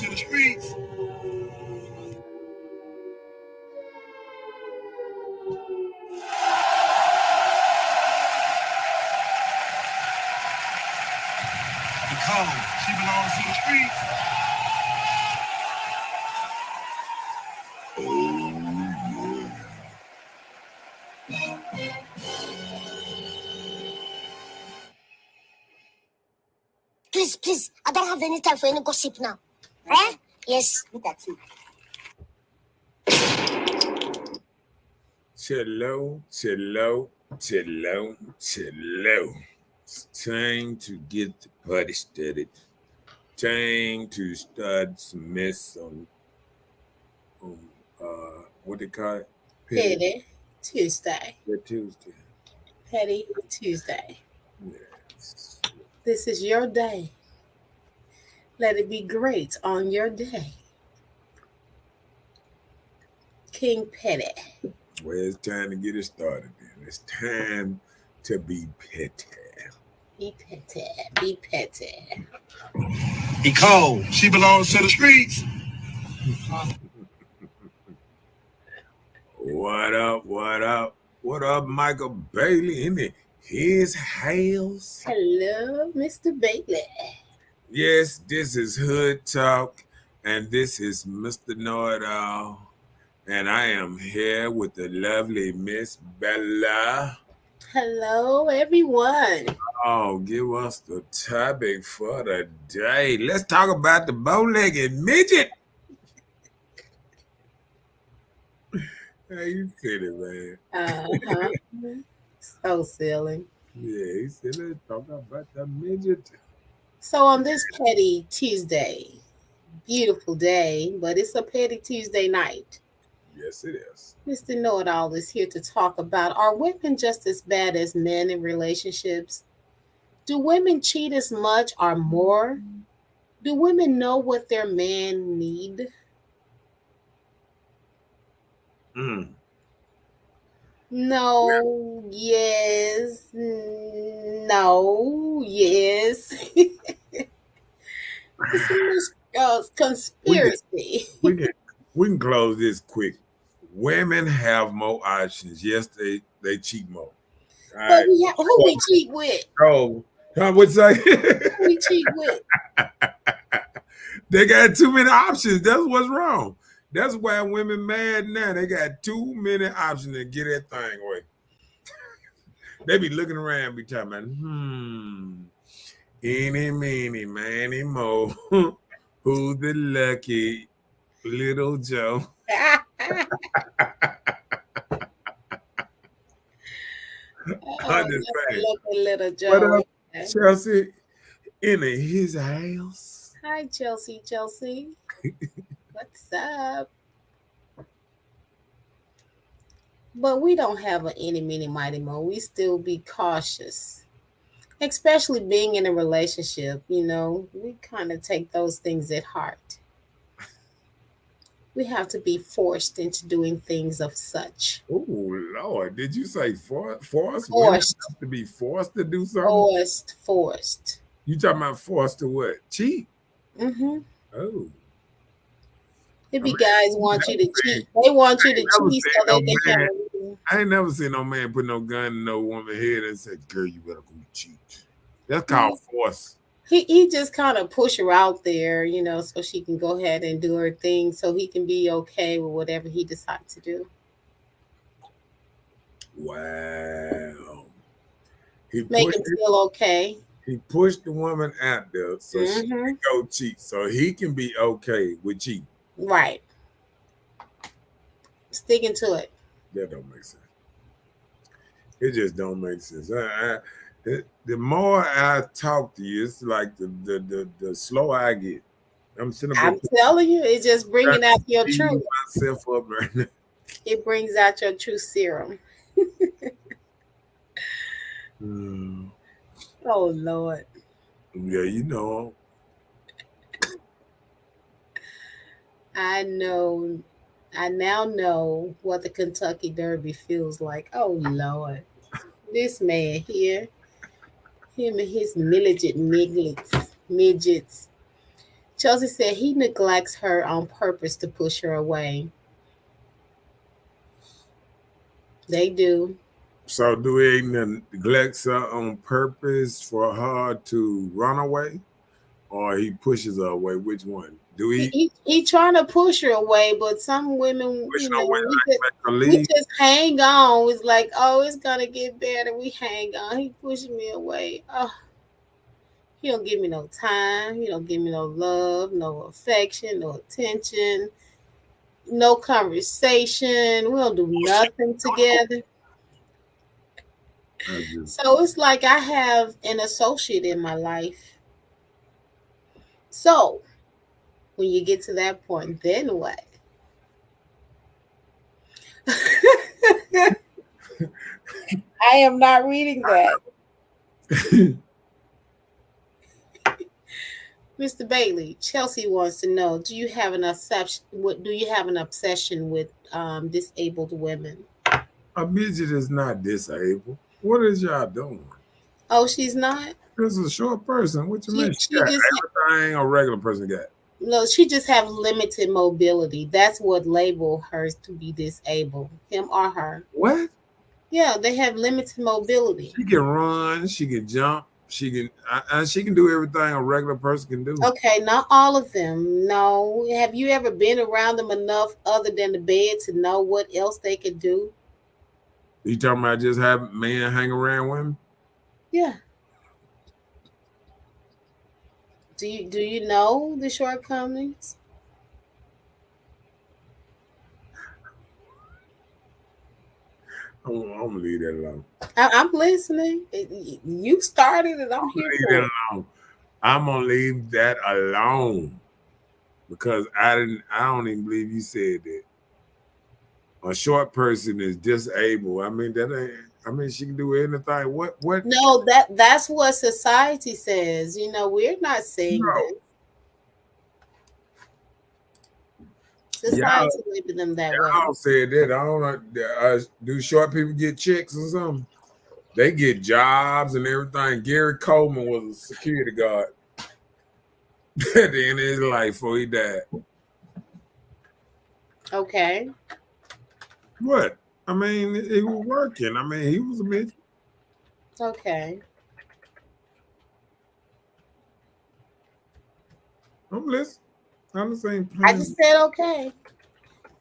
to the streets. Because she belongs to the streets. Please, I don't have any time for any gossip now. Eh? Yes, look at you. Cello. It's time to get the party started. Time to start some mess on what they call it? Petty Tuesday. Tuesday. Petty Tuesday. Yes. This is your day. Let it be great on your day. King Petty. Well, it's time to get it started then. It's time to be petty. Be petty. Be petty. Because she belongs to the streets. What up, Michael Bailey in his house? Hello, Mr. Bailey. Yes, this is Hood Talk, and this is Mr. Know-It-All, and I am here with the lovely Miss Bella. Hello, everyone. Oh, give us the topic for the day. Let's talk about the bow-legged midget. How you feeling, man? So silly. Yeah, he said let's talk about the midget. So on this Petty Tuesday, beautiful day, but it's a Petty Tuesday night. Yes, it is. Mr. Know-It-All is here to talk about, are women just as bad as men in relationships? Do women cheat as much or more? Do women know what their man need? No, yes, no, yes. It's a conspiracy. We can close this quick. Women have more options. Yes, they cheat more. But right. Who we cheat with? Oh, I would say who we cheat with. They got too many options. That's what's wrong. That's why women mad now. They got too many options to get that thing away. They be looking around, be talking about, eeny, meeny, miny, mo. Who's the lucky little Joe? Little Joe. What up, Chelsea? In his house. Hi, Chelsea. What's up? But we don't have an any, mini, mighty, mo. We still be cautious. Especially being in a relationship, we kind of take those things at heart. We have to be forced into doing things of such. Oh, Lord. Did you say forced? Forced. Have to be forced to do something? Forced. You talking about forced to what? Cheat? Mm-hmm. Oh. If you guys want you to cheat, they want you to cheat so they can have. I ain't never seen no man put no gun in no woman's head and say, girl, you better go cheat. That's called force. He just kind of push her out there, so she can go ahead and do her thing so he can be okay with whatever he decides to do. Wow. Make him feel okay. He pushed the woman out there so she can go cheat, so he can be okay with cheating. Right. Sticking to it. That don't make sense. It just don't make sense. The more I talk to you, it's like the slower I get. I'm telling you, it's just bringing out your truth. Myself up right now. It brings out your true serum. Oh, Lord. Yeah, you know. I now know what the Kentucky Derby feels like. Oh, Lord. This man here, him and his midgets, Chelsea said he neglects her on purpose to push her away. They do. So do he neglect her on purpose for her to run away, or he pushes her away? Which one? Do he He trying to push her away, but some women, push her away like make her we leave? just hang on. It's like, oh, it's gonna get better. We hang on. He pushes me away. Oh, he don't give me no time. He don't give me no love, no affection, no attention, no conversation. We don't do nothing together. I just, So it's like I have an associate in my life. So when you get to that point, then what? I am not reading that. Mr. Bailey, Chelsea wants to know: Do you have an obsession? What do you have an obsession with disabled women? a midget is not disabled. What is y'all doing? Oh, she's not. This is a short person. What you mean? She She she got just everything a regular person got. no. She just have limited mobility. That's what label her to be disabled. Him or her. What? Yeah, they have limited mobility. She can run. She can jump. She can do everything a regular person can do. Okay, not all of them. No. Have you ever been around them enough other than the bed to know what else they could do? You talking about just having men hang around women? Yeah. Do you know the shortcomings? I'm gonna leave that alone. I'm listening. You started it. I'm here Leave for that it. alone. I'm gonna leave that alone because I didn't. I don't even believe you said that. A short person is disabled. I mean that ain't. I mean she can do anything. What? What? No, that's what society says. We're not saying No. this. Y'all, Society labeled them that way. y'all said that. I don't know. Do short people get checks or something? They get jobs and everything. Gary Coleman was a security guard at the end of his life before he died. Okay. What? I mean, he was working. I mean, he was a midget. Okay. I'm listening. I'm the same I plan. just said okay.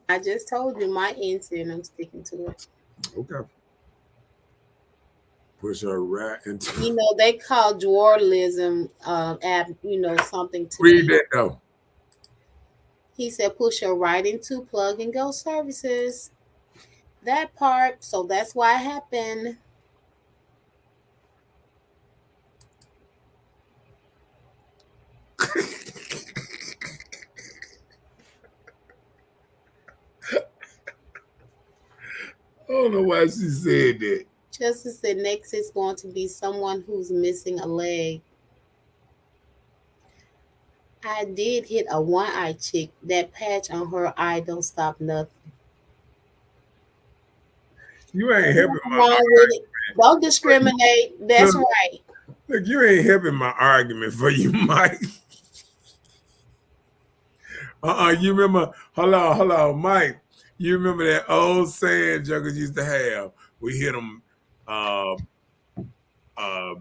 I just told you my answer and I'm sticking to it. Okay. Push her right into. They call dualism something to Read be. that though. He said push her right into plug and go services. That part. So that's why it happened. I don't know why she said that. Justice said next is going to be someone who's missing a leg. I did hit a one-eye chick. That patch on her eye don't stop nothing. You ain't helping Nothing my wrong with it. argument. Don't discriminate. That's Look, right. look, you ain't helping my argument for you, Mike. You remember? Hold on, Mike. You remember that old saying jokers used to have? We hit them uh, uh,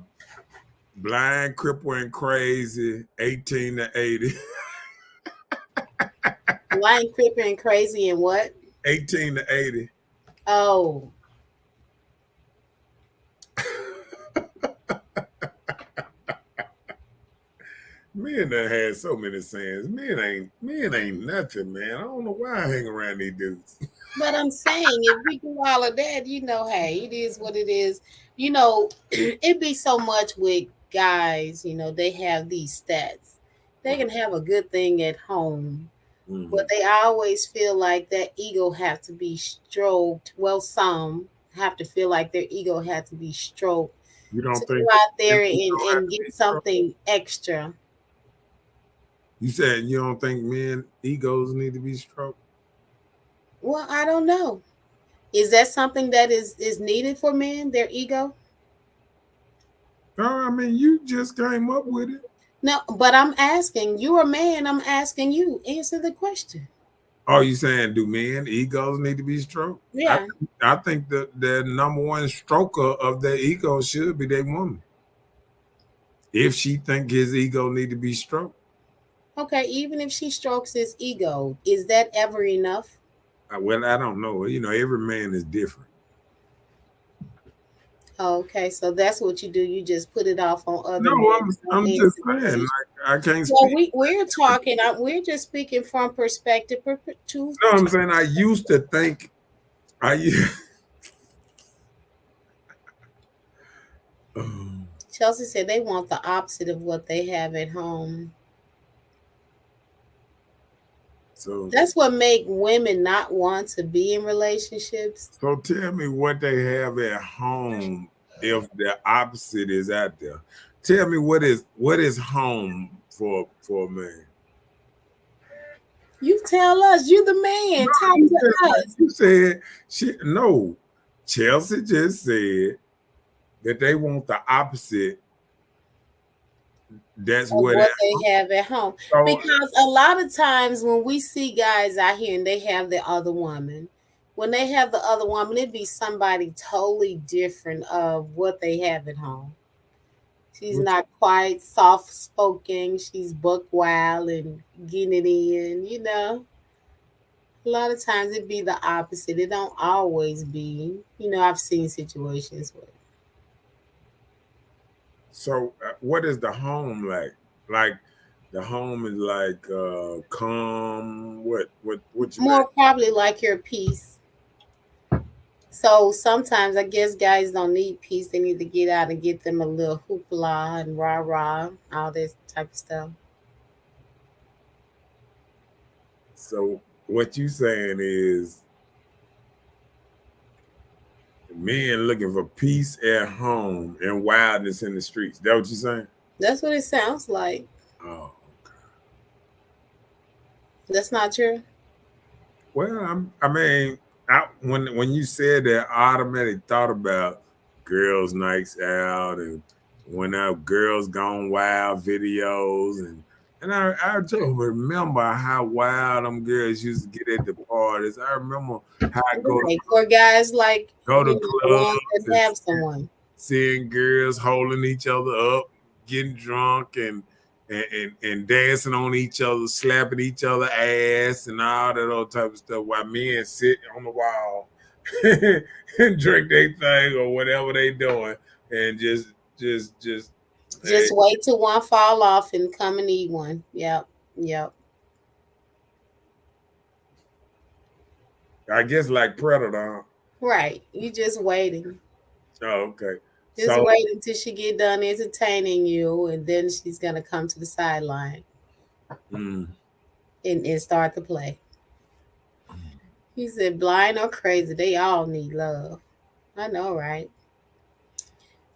blind, cripple, and crazy, 18 to 80. Lying, creeping, and crazy, and what? 18 to 80. Oh, Men done had so many sayings. Men ain't nothing, man. I don't know why I hang around these dudes. but I'm saying if we do all of that, hey, it is what it is. It be so much with guys. They have these stats. They can have a good thing at home, but they always feel like that ego have to be stroked. Well, some have to feel like their ego had to be stroked You to don't go think out there men don't have and to be get strong? something extra. You said you don't think men egos need to be stroked? Well, I don't know. Is that something that is needed for men? Their ego? No, I mean you just came up with it. No, but I'm asking, you're a man, I'm asking you, answer the question. Oh, you saying do men egos need to be stroked? Yeah. I think that the number one stroker of their ego should be their woman. If she think his ego need to be stroked. Okay, even if she strokes his ego, is that ever enough? Well, I don't know. You know, every man is different. Okay, so that's what you do. You just put it off on other No, men. I'm In just saying, situations. like, I can't Well, speak. we're talking. We're just speaking from perspective to. No, I'm saying I used to think I Chelsea said they want the opposite of what they have at home. so That's what make women not want to be in relationships. so tell me what they have at home if the opposite is out there. Tell me what is home for a man. You tell us. You the man. Talk You to just us. you said she no. Chelsea just said that they want the opposite. That's Of what what they have at home. so Because a lot of times when we see guys out here and they have the other woman, when they have the other woman, it'd be somebody totally different of what they have at home. She's not quite soft spoken. She's buck wild and getting it in, you know. A lot of times it'd be the opposite. It don't always be. You know, I've seen situations where so what is the home like? Like the home is like calm. What you mean? more probably like your peace. So sometimes I guess guys don't need peace. They need to get out and get them a little hoopla and rah rah, all this type of stuff. So what you saying is men looking for peace at home and wildness in the streets. That what you saying? That's what it sounds like. Oh, That's not true. well, I mean, when you said that, I automatically thought about girls' nights out and when girls gone wild videos and I just remember how wild them girls used to get at the parties. I remember how I Right. For guys like go to the clubs ones that and have someone. seeing girls holding each other up, getting drunk and dancing on each other, slapping each other ass and all that old type of stuff while men sit on the wall and drink their thing or whatever they doing and just hey, Just wait till one fall off and come and eat one. Yep. Yep. I guess like Predator. Right. You just waiting. Oh, okay. Just So wait until she get done entertaining you, and then she's gonna come to the sideline mm, and start to play. He said, "Blind or crazy, they all need love." I know, right?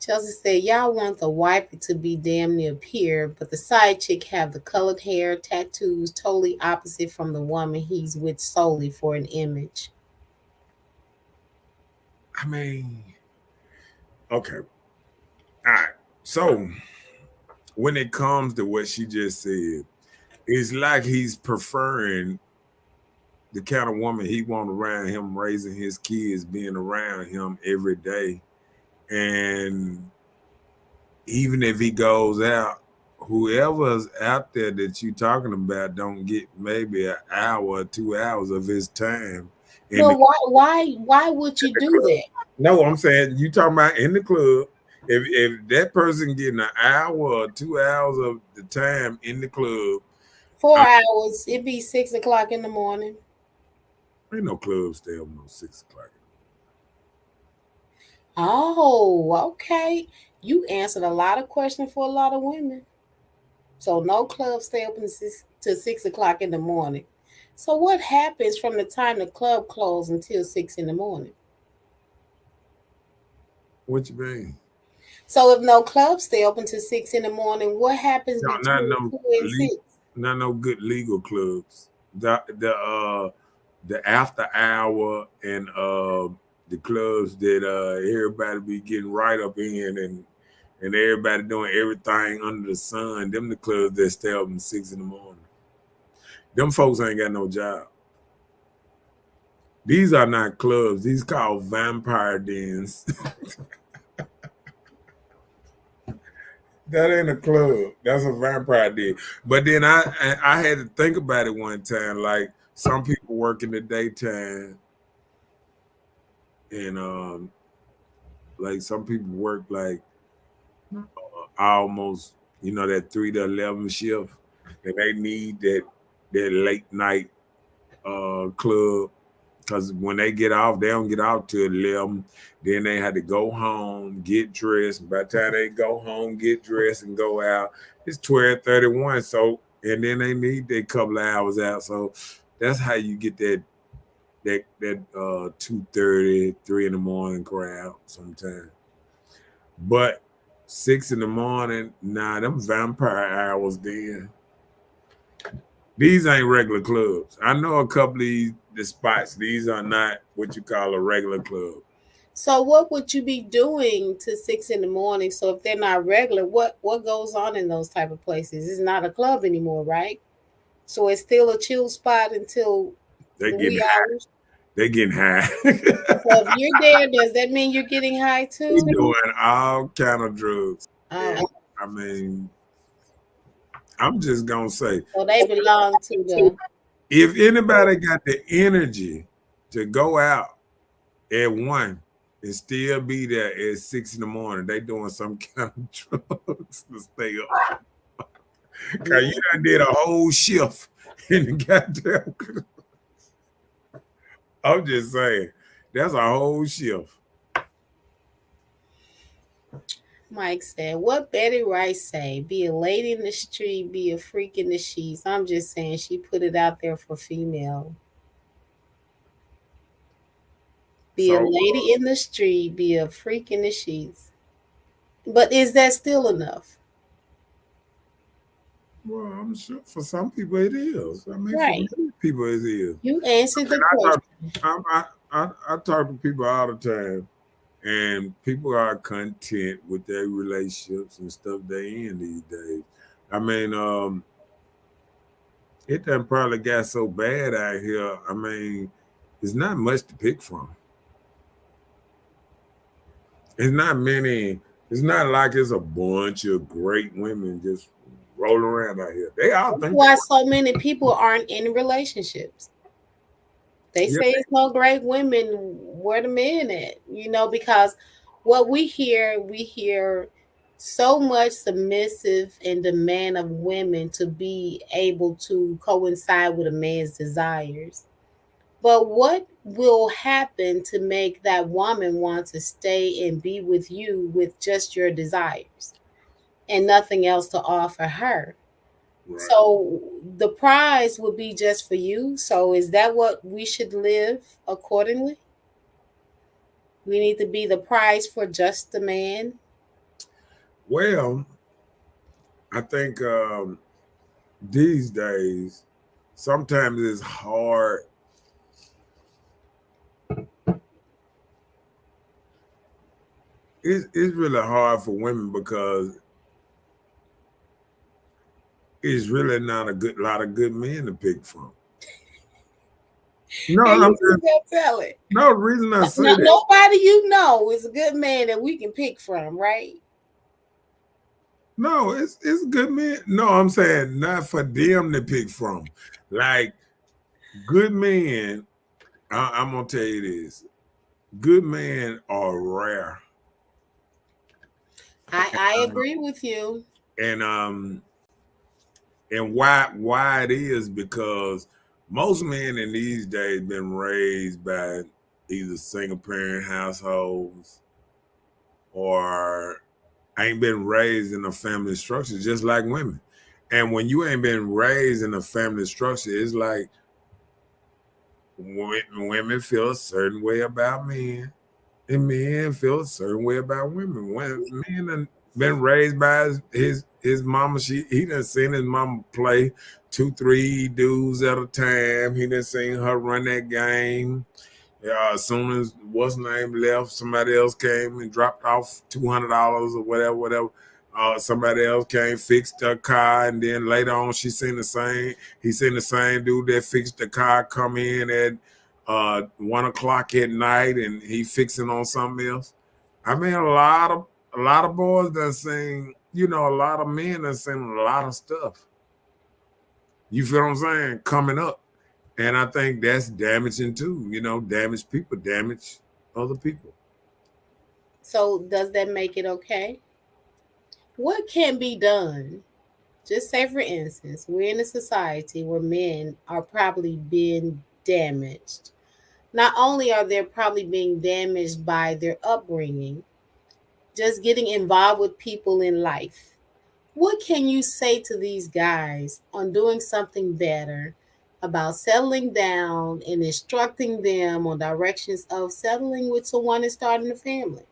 Chelsea said, "Y'all want the wife to be damn near pure, but the side chick have the colored hair, tattoos, totally opposite from the woman he's with solely for an image." I mean, okay. All right. So when it comes to what she just said, it's like he's preferring the kind of woman he want around him, raising his kids, being around him every day. And even if he goes out, whoever's out there that you talking about don't get maybe an hour or 2 hours of his time in No, the why would you do club. that? No, I'm saying you talking about in the club. If that person getting an hour or 2 hours of the time in the club, 4 hours, it'd be 6 o'clock in the morning. ain't no club stay open no 6 o'clock. Oh, okay. You answered a lot of questions for a lot of women. So no clubs stay open to 6 o'clock in the morning. So what happens from the time the club closes until 6 in the morning? What you mean? So if no clubs stay open till 6 in the morning, what happens No, not between no 2 and 6? not no good legal clubs. The after hour and the clubs that everybody be getting right up in and everybody doing everything under the sun. Them the clubs that stay up at 6 in the morning. Them folks ain't got no job. These are not clubs. These called vampire dens. That ain't a club. That's a vampire den. But then I had to think about it one time. Like some people work in the daytime, and like some people work like almost that 3 to 11 shift, and they need that late night club. Because when they get off, they don't get off till 11. Then they had to go home, get dressed. By the time they go home, get dressed, and go out, it's 12:31. So, and then they need their couple of hours out. So that's how you get that 2:30, 3 in the morning crowd sometimes. But 6 in the morning, nah, them vampire hours then. These ain't regular clubs. I know a couple of the spots. These are not what you call a regular club. So what would you be doing to 6 in the morning? So if they're not regular, what goes on in those type of places? It's not a club anymore, right? So it's still a chill spot until They the getting wee high. hours. They getting high. So if you're there, does that mean you're getting high too? They doing all kind of drugs. Oh, And, I mean, I'm just gonna say, so they belong to the. if anybody got the energy to go out at 1 and still be there at 6 in the morning, they doing some kind of drugs to stay up. Cause you done did a whole shift in the goddamn. I'm just saying, that's a whole shift. Mike said, "What Betty Rice say? Be a lady in the street, be a freak in the sheets." I'm just saying she put it out there for female. Be a lady in the street, be a freak in the sheets. But is that still enough? Well, I'm sure for some people it is. I mean, Right. for many people it is. You answered the question. I talk to people all the time, and people are content with their relationships and stuff they in these days. I mean, it done probably got so bad out here. I mean, there's not much to pick from. It's not many. It's not like it's a bunch of great women just rolling around out here. They all think Why so many people aren't in relationships? They say it's no great women. Where the men at? Because what we hear so much submissive and demand of women to be able to coincide with a man's desires. But what will happen to make that woman want to stay and be with you with just your desires and nothing else to offer her? Right. So the prize would be just for you. So is that what we should live accordingly? We need to be the prize for just the man. Well, I think these days sometimes it's hard. It's really hard for women because it's really not a lot of good men to pick from. No, I'm just, tell it. No reason I say that. Nobody is a good man that we can pick from, right? No, it's good men. No, I'm saying not for them to pick from. Like good men, I'm gonna tell you this: good men are rare. I agree with you. And why it is because most men in these days been raised by either single parent households or ain't been raised in a family structure, just like women. And when you ain't been raised in a family structure, it's like women feel a certain way about men, and men feel a certain way about women. When men done been raised by his mama, he done seen his mama play 2-3 dudes at a time. He done seen her run that game. As soon as what's name left, somebody else came and dropped off $200 or whatever. Somebody else came, fixed her car, and then later on she seen the same. He seen the same dude that fixed the car come in at 1 o'clock at night, and he fixing on something else. I mean, a lot of boys done seen, a lot of men done seen a lot of stuff. You feel what I'm saying? Coming up. And I think that's damaging too. Damage people, damage other people. So does that make it okay? What can be done? Just say, for instance, we're in a society where men are probably being damaged. Not only are they probably being damaged by their upbringing, just getting involved with people in life. What can you say to these guys on doing something better about settling down and instructing them on directions of settling with someone and starting a family?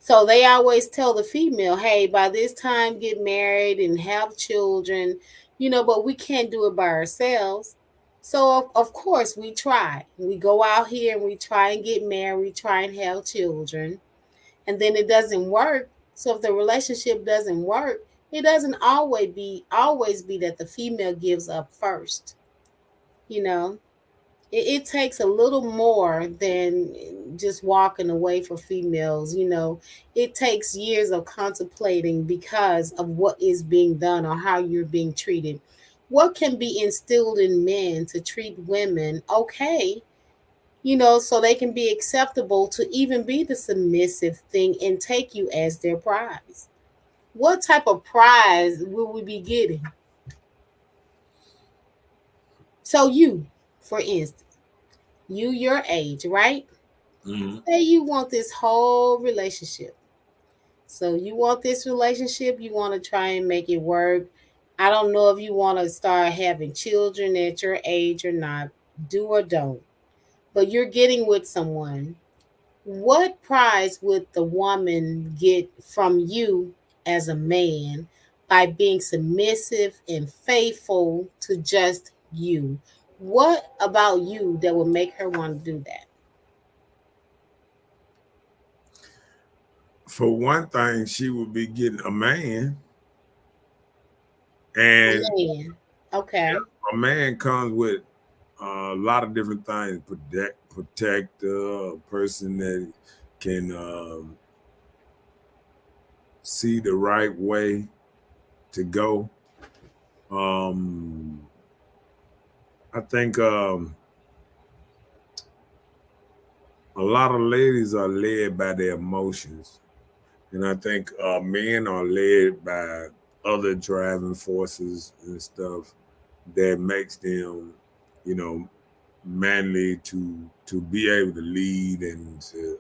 So they always tell the female, hey, by this time, get married and have children, but we can't do it by ourselves. So, of course, we try. We go out here and we try and get married, we try and have children, and then it doesn't work. So, if the relationship doesn't work, it doesn't always be that the female gives up first. You know, it takes a little more than just walking away for females. It takes years of contemplating because of what is being done or how you're being treated. What can be instilled in men to treat women okay, so they can be acceptable to even be the submissive thing and take you as their prize? What type of prize will we be getting? So, for instance, your age, right? Mm-hmm. Say you want this whole relationship. So you want this relationship, you want to try and make it work. I don't know if you want to start having children at your age or not, do or don't. But you're getting with someone. What prize would the woman get from you as a man by being submissive and faithful to just you? What about you that would make her want to do that? For one thing, she would be getting a man, and Man. Okay. a man comes with a lot of different things. Protector, a person that can see the right way to go. I think a lot of ladies are led by their emotions, and I think men are led by other driving forces and stuff that makes them, you know, manly to be able to lead and to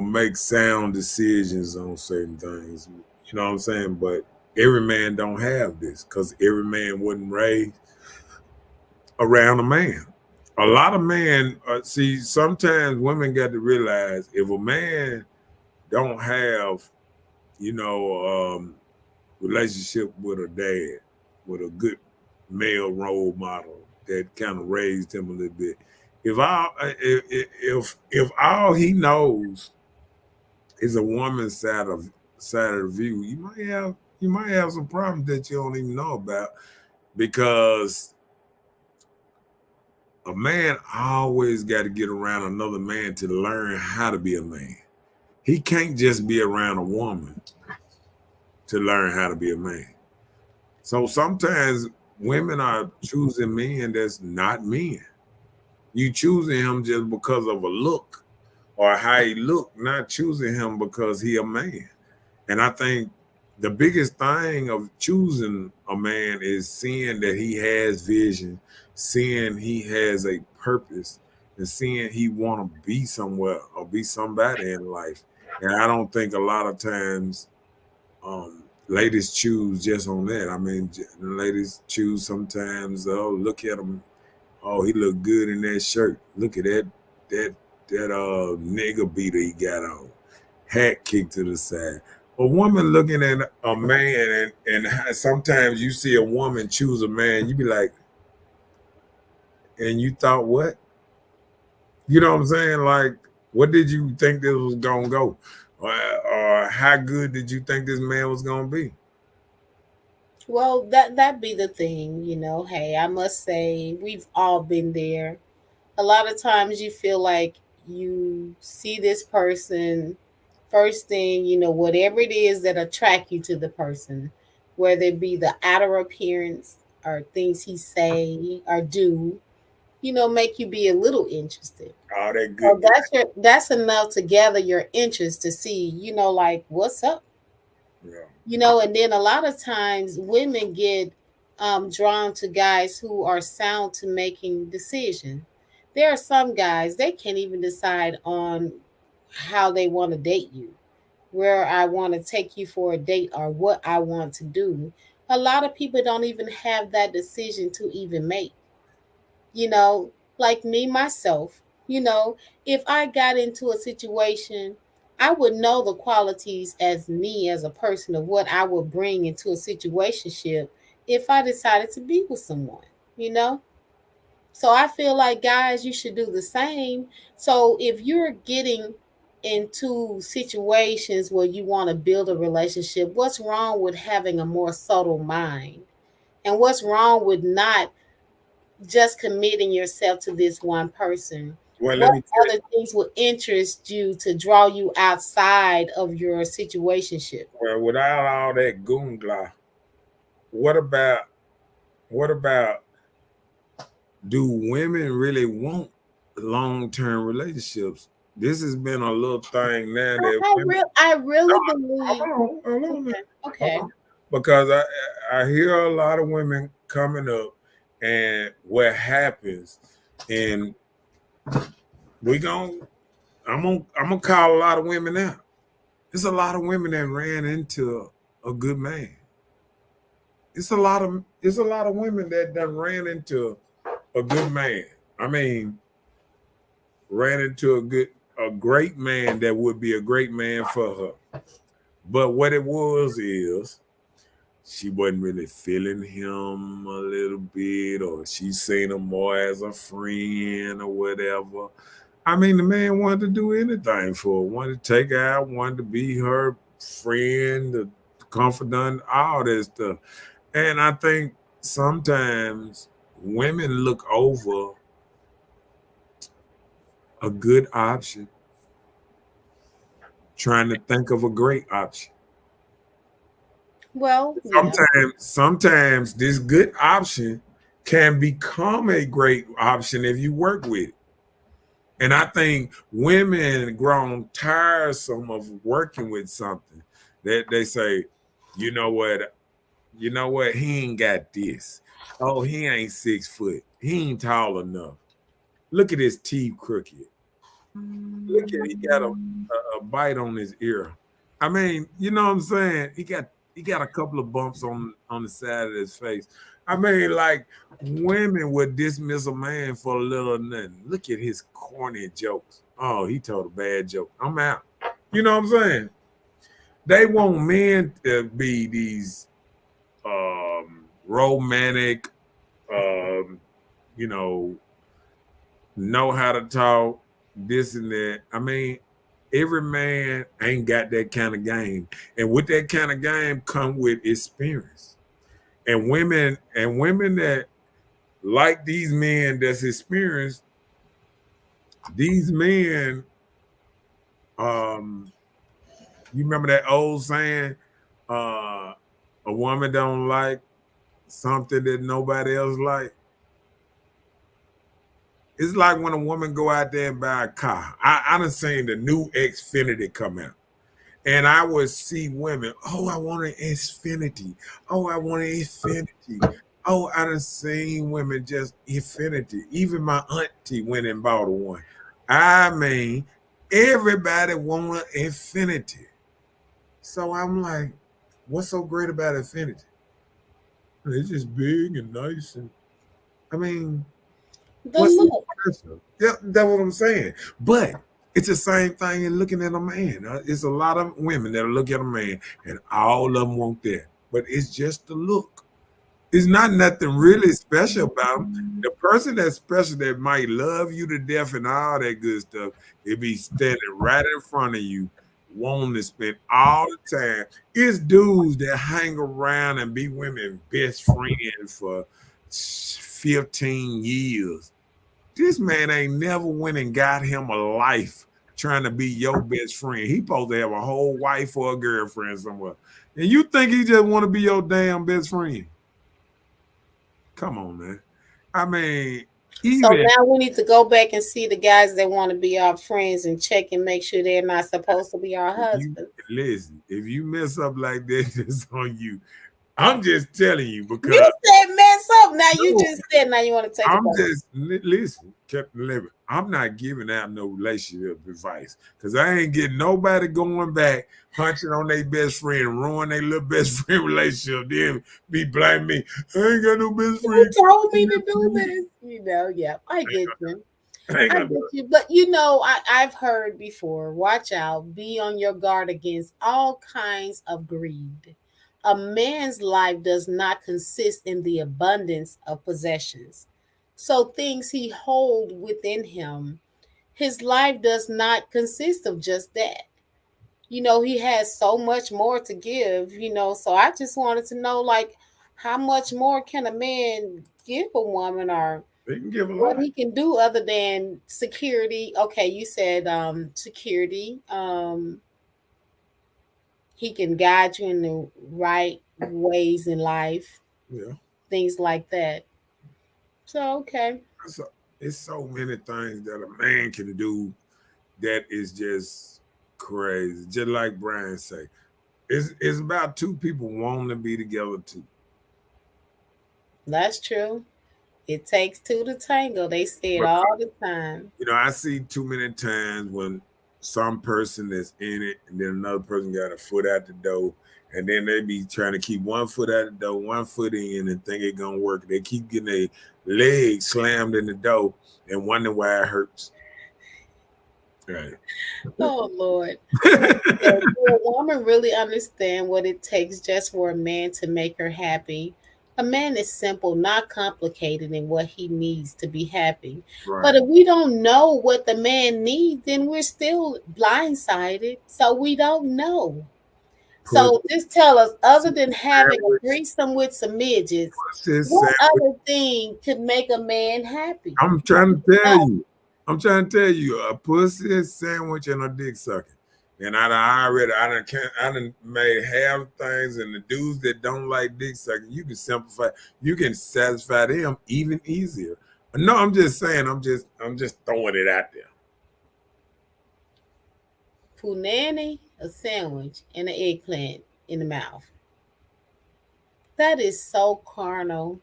make sound decisions on certain things. You know what I'm saying? But every man don't have this because every man wasn't raised around a man. A lot of men see. Sometimes women got to realize if a man don't have, you know, relationship with a dad, with a good male role model that kind of raised him a little bit. If all he knows is a woman's side of the view, you might have some problems that you don't even know about because a man always got to get around another man to learn how to be a man. He can't just be around a woman to learn how to be a man. So sometimes women are choosing men that's not men. You choosing him just because of a look or how he look, not choosing him because he a man. And I think the biggest thing of choosing a man is seeing that he has vision, seeing he has a purpose, and seeing he want to be somewhere or be somebody in life. And I don't think a lot of times ladies choose just on that. I mean, ladies choose sometimes. Oh, look at him. Oh, he look good in that shirt. Look at that nigga beater he got on. Hat kicked to the side. A woman looking at a man, and sometimes you see a woman choose a man, you be like, and you thought what? You know what I'm saying? Like, what did you think this was gonna go? Or how good did you think this man was gonna be? Well, that be the thing, you know. Hey, I must say we've all been there. A lot of times you feel like you see this person first thing, you know, whatever it is that attract you to the person, whether it be the outer appearance or things he say or do, you know, make you be a little interested. All that good. So that's enough to gather your interest to see, you know, like what's up, Yeah. you know. And then a lot of times women get drawn to guys who are sound to making decisions. There are some guys they can't even decide on how they want to date you, where I want to take you for a date, or what I want to do. A lot of people don't even have that decision to even make, you know, like me myself, you know, if I got into a situation, I would know the qualities as me as a person of what I would bring into a situationship if I decided to be with someone, you know. So I feel like guys, you should do the same. So if you're getting into situations where you want to build a relationship, what's wrong with having a more subtle mind? And what's wrong with not just committing yourself to this one person? Well, let What me tell you. other things would interest you to draw you outside of your situationship? Well, without all that goongla, what about what about do women really want long-term relationships? This has been a little thing now that women. I really believe. Hold on, now. Okay, Hold okay. on. Because I hear a lot of women coming up, and what happens, and we gon' I'm gonna call a lot of women out. There's a lot of women that ran into a good man. It's a lot of women that done ran into a good man. I mean, ran into a great man that would be a great man for her. But what it was is she wasn't really feeling him a little bit, or she seen him more as a friend or whatever. I mean, the man wanted to do anything for her, wanted to take her out, wanted to be her friend, the confidant, all that stuff. And I think sometimes women look over a good option, trying to think of a great option. Well, yeah. Sometimes this good option can become a great option if you work with it. And I think women grown tiresome of working with something that they say, you know what, he ain't got this. Oh, he ain't 6 foot. He ain't tall enough. Look at his teeth crooked. Look at he got a bite on his ear. I mean, you know what I'm saying? He got a couple of bumps on the side of his face. I mean, like women would dismiss a man for a little nothing. Look at his corny jokes. Oh, he told a bad joke. I'm out. You know what I'm saying? They want men to be these romantic, um, you know how to talk, this and that. I mean, every man ain't got that kind of game. And with that kind of game come with experience. And women that like these men that's experienced, these men, um, you remember that old saying, uh, a woman don't like something that nobody else like. It's like when a woman go out there and buy a car. I done seen the new Xfinity come out. And I would see women, oh, I want an Xfinity. Oh, I want an Xfinity. Oh, I done seen women just Xfinity. Even my auntie went and bought one. I mean, everybody want an Xfinity. So I'm like, what's so great about Xfinity? It's just big and nice. And I mean, The what's so look. special? Yeah, that's what I'm saying. But it's the same thing in looking at a man. It's a lot of women that look at a man and all of them want that. But it's just the look. It's not nothing really special about them. The person that's special that might love you to death and all that good stuff, it be standing right in front of you, wanting to spend all the time. It's dudes that hang around and be women's best friends for 15 years. This man ain't never went and got him a life trying to be your best friend. He supposed to have a whole wife or a girlfriend somewhere. And you think he just want to be your damn best friend? Come on, man. I mean, So even now we need to go back and see the guys that want to be our friends and check and make sure they're not supposed to be our if you husbands. listen, if you mess up like that, it's on you. I'm just telling you because You said mess up. Now you no, just said now you want to take it I'm back. just listen, Captain Living. I'm not giving out no relationship advice because I ain't getting nobody going back hunching on their best friend, ruin their little best friend relationship. Then be blaming me. I ain't got no best You friend. told me to do this. You know, yeah, I get you. I ain't I gonna get do you. But you know, I've heard before, watch out, be on your guard against all kinds of greed. A man's life does not consist in the abundance of possessions. So things he hold within him, his life does not consist of just that. You know, he has so much more to give, you know. So I just wanted to know, like, how much more can a man give a woman, or They can give a what lot. he can do other than security. Okay, you said security. He can guide you in the right ways in life, Yeah. things like that. So okay. So it's so many things that a man can do that is just crazy. Just like Brian say, it's about two people wanting to be together too. That's true. It takes two to tango. They say it But all the time. I see too many times when some person is in it and then another person got a foot out the door. And then they be trying to keep one foot out the door, one foot in, and think it gonna work. They keep getting their legs slammed in the door and wonder why it hurts. Right. Oh Lord. Okay. Do a woman really understand what it takes just for a man to make her happy? A man is simple, not complicated in what he needs to be happy. But Right. if we don't know what the man needs, then we're still blindsided. So we don't know. Pussy So just tell us, other than having a sandwich. threesome with some midgets, Pussy what sandwich. other thing could make a man happy? I'm trying to tell you. I'm trying to tell you, a pussy sandwich and a dick sucker. And I done made half things, and the dudes that don't like dick sucking, you can satisfy them even easier. No, I'm just saying, I'm just throwing it out there. Punani, a sandwich, and an eggplant in the mouth. That is so carnal.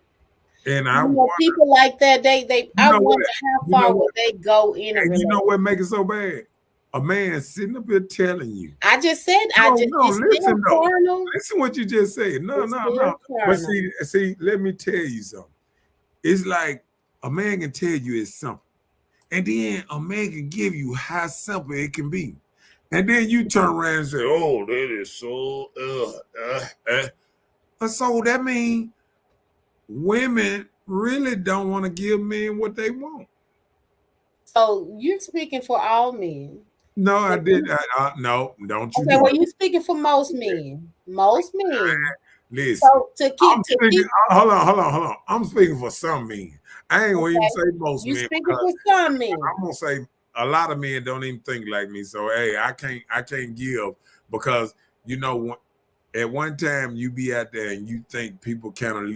And I You know, wonder, people like that, they you I know what? wonder how You know far will what? they go in a And you know relationship. what make it so bad? A man sitting up here telling you. I just said, No, no, it's still listen though. carnal. Listen what you just said. No, It's no, still no. But carnal. see, let me tell you something. It's like a man can tell you it's simple. And then a man can give you how simple it can be. And then you turn around and say, oh, that is so So that means women really don't want to give men what they want. So you're speaking for all men. No, I That did. No, don't you Okay, do well, it. you're speaking for most men. Most men. Listen, So to I'm keep to speaking. keep Hold on. I'm speaking for some men. I ain't gonna even okay, say most you men speaking because for some men. I'm gonna say a lot of men don't even think like me. So hey, I can't give because you know at one time you be out there and you think people kind of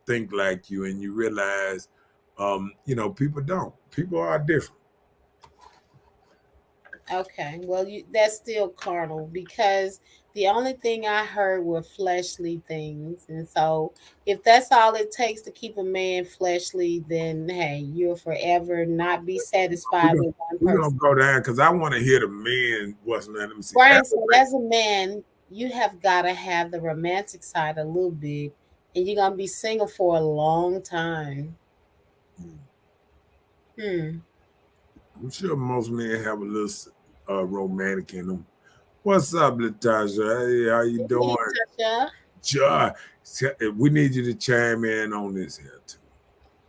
think like you, and you realize, people don't. People are different. Okay, well, that's still carnal because the only thing I heard were fleshly things, and so if that's all it takes to keep a man fleshly, then hey, you'll forever not be We're satisfied gonna with one we're gonna person. go down because I want to hear the men. What's name? Let me see. Brian said, as a man, you have got to have the romantic side a little bit, and you're gonna be single for a long time. Hmm. I'm sure most men have a little romantic in them. What's up, Latasha? Hey, how you Hey, doing? Tasha. Joy. We need you to chime in on this here too.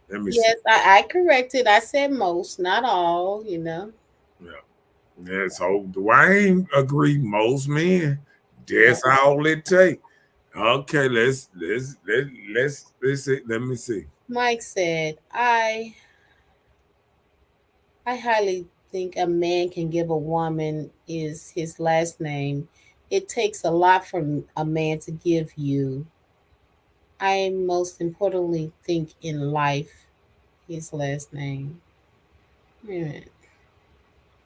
Let me see. Yes, I corrected. I said most, not all, you know. Yeah. Yeah, so Dwayne agreed most men. That's all it take. Okay, let's see. Let me see. Mike said, I highly think a man can give a woman is his last name. It takes a lot for a man to give you. I most importantly think in life his last name. Wait a minute.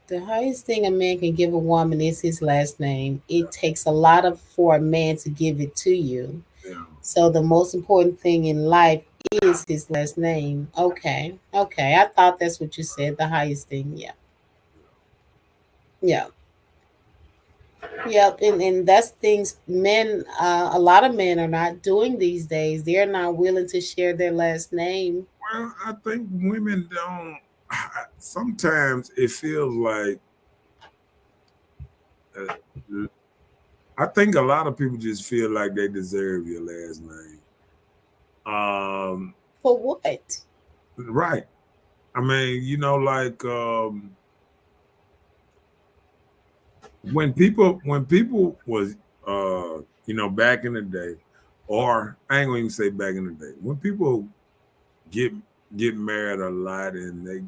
The highest thing a man can give a woman is his last name. It takes a lot of for a man to give it to you. Yeah. So the most important thing in life is his last name. Okay. Okay. I thought that's what you said. The highest thing. Yeah. Yeah. Yep. And that's things men, a lot of men are not doing these days. They're not willing to share their last name. Well, I think women don't. Sometimes it feels like uh, I think a lot of people just feel like they deserve your last name. For what? Right. I mean, like when people was back in the day, or I ain't gonna even say back in the day, when people get get married a lot and they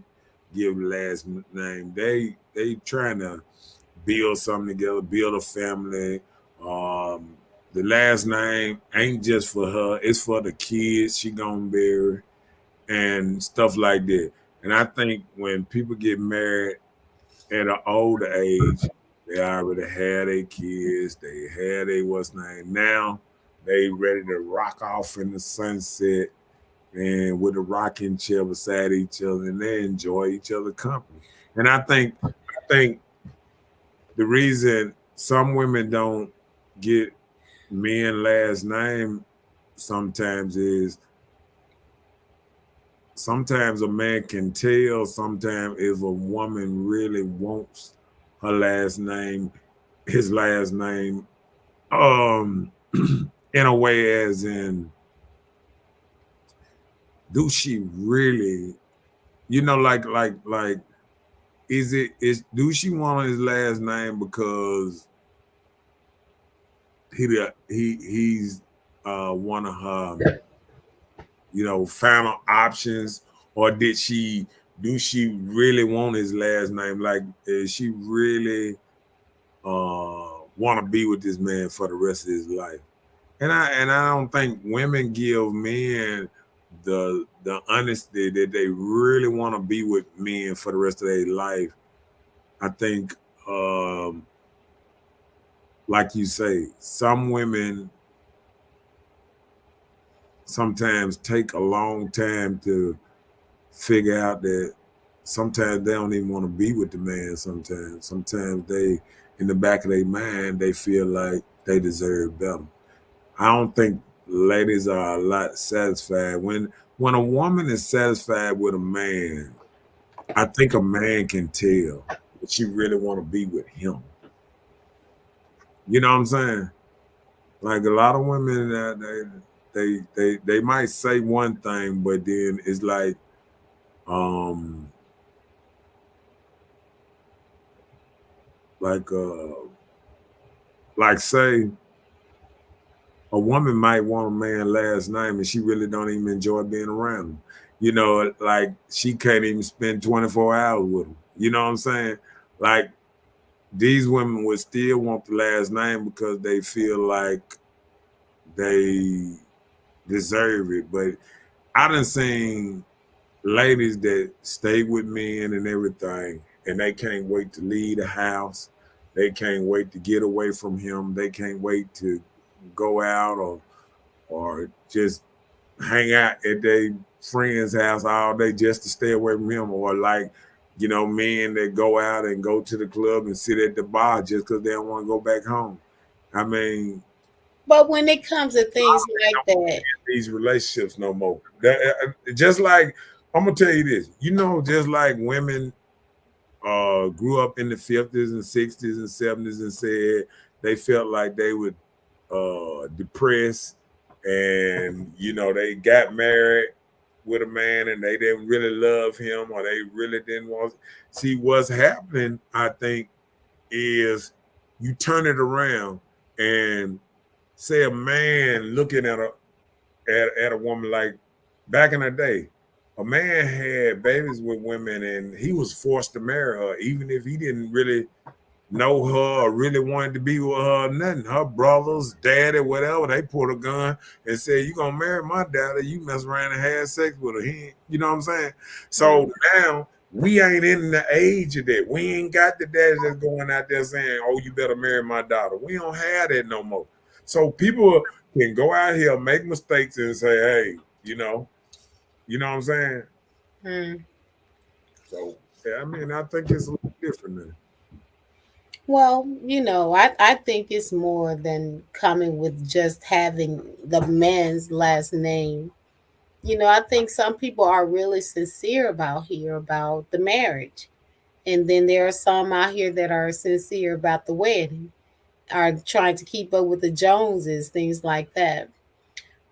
give last name, they trying to build something together, build a family. Um, the last name ain't just for her; it's for the kids she gonna bear and stuff like that. And I think when people get married at an older age, they already had their kids, they had their what's name. Now they ready to rock off in the sunset and with a rocking chair beside each other, and they enjoy each other's company. And I think the reason some women don't get men last name sometimes is sometimes a man can tell sometimes if a woman really wants her last name, his last name, um in a way as in, do she really, like is do she want his last name because he's one of her final options, or do she really want his last name? Like, is she really want to be with this man for the rest of his life? And I don't think women give men the honesty that they really want to be with men for the rest of their life. I think, like you say, some women sometimes take a long time to figure out that sometimes they don't even want to be with the man. Sometimes they, in the back of their mind, they feel like they deserve better. I don't think ladies are a lot satisfied when a woman is satisfied with a man. I think a man can tell that she really want to be with him. You know what I'm saying? Like a lot of women, they might say one thing, but then it's um like say a woman might want a man last name and she really don't even enjoy being around him. Like she can't even spend 24 hours with him. You know what I'm saying? Like these women would still want the last name because they feel like they deserve it. But I done seen ladies that stay with men and everything, and they can't wait to leave the house. They can't wait to get away from him. They can't wait to go out or just hang out at their friend's house all day just to stay away from him. Or like, men that go out and go to the club and sit at the bar just because they don't want to go back home. I mean, But when it comes to things like that, these relationships no more. Just like, I'm gonna tell you this, just like women grew up in the 50s and 60s and 70s and said they felt like they would depressed and they got married with a man and they didn't really love him or they really didn't want. See, what's happening, I think, is you turn it around and say a man looking at a woman like back in the day, a man had babies with women and he was forced to marry her, even if he didn't really know her or really wanted to be with her or nothing. Her brothers, daddy, whatever, they pulled a gun and said, "You gonna marry my daddy, you mess around and have sex with her." You know what I'm saying? So now we ain't in the age of that. We ain't got the dads that's going out there saying, "Oh, you better marry my daughter." We don't have that no more. So people can go out here, make mistakes and say, "Hey, what I'm saying?" So yeah, I mean, I think it's a little different now. Well, I think it's more than coming with just having the man's last name. I think some people are really sincere about the marriage. And then there are some out here that are sincere about the wedding, are trying to keep up with the Joneses, things like that.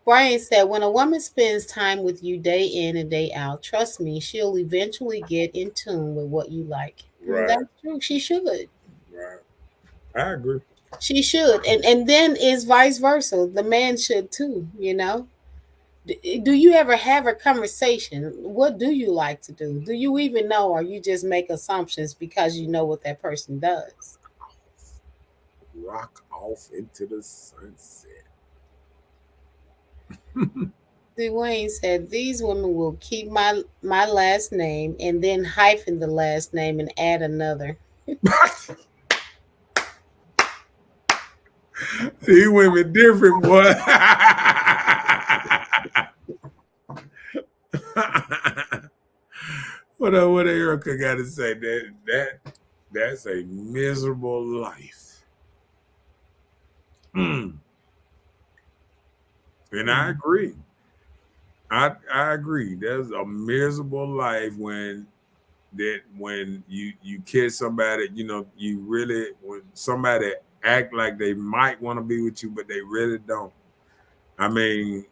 Brian said, when a woman spends time with you day in and day out, trust me, she'll eventually get in tune with what you like. And Right, that's true. She should. right. I agree. She should. And then is vice versa. The man should too. Do you ever have a conversation? What do you like to do? Do you even know, or you just make assumptions because you know what that person does? Rock off into the sunset. Dwayne said these women will keep my last name and then hyphen the last name and add another. These women different, boy. What Erica got to say? That's a miserable life. And I agree. I agree. There's a miserable life when you catch somebody, you really, when somebody act like they might want to be with you, but they really don't. I mean,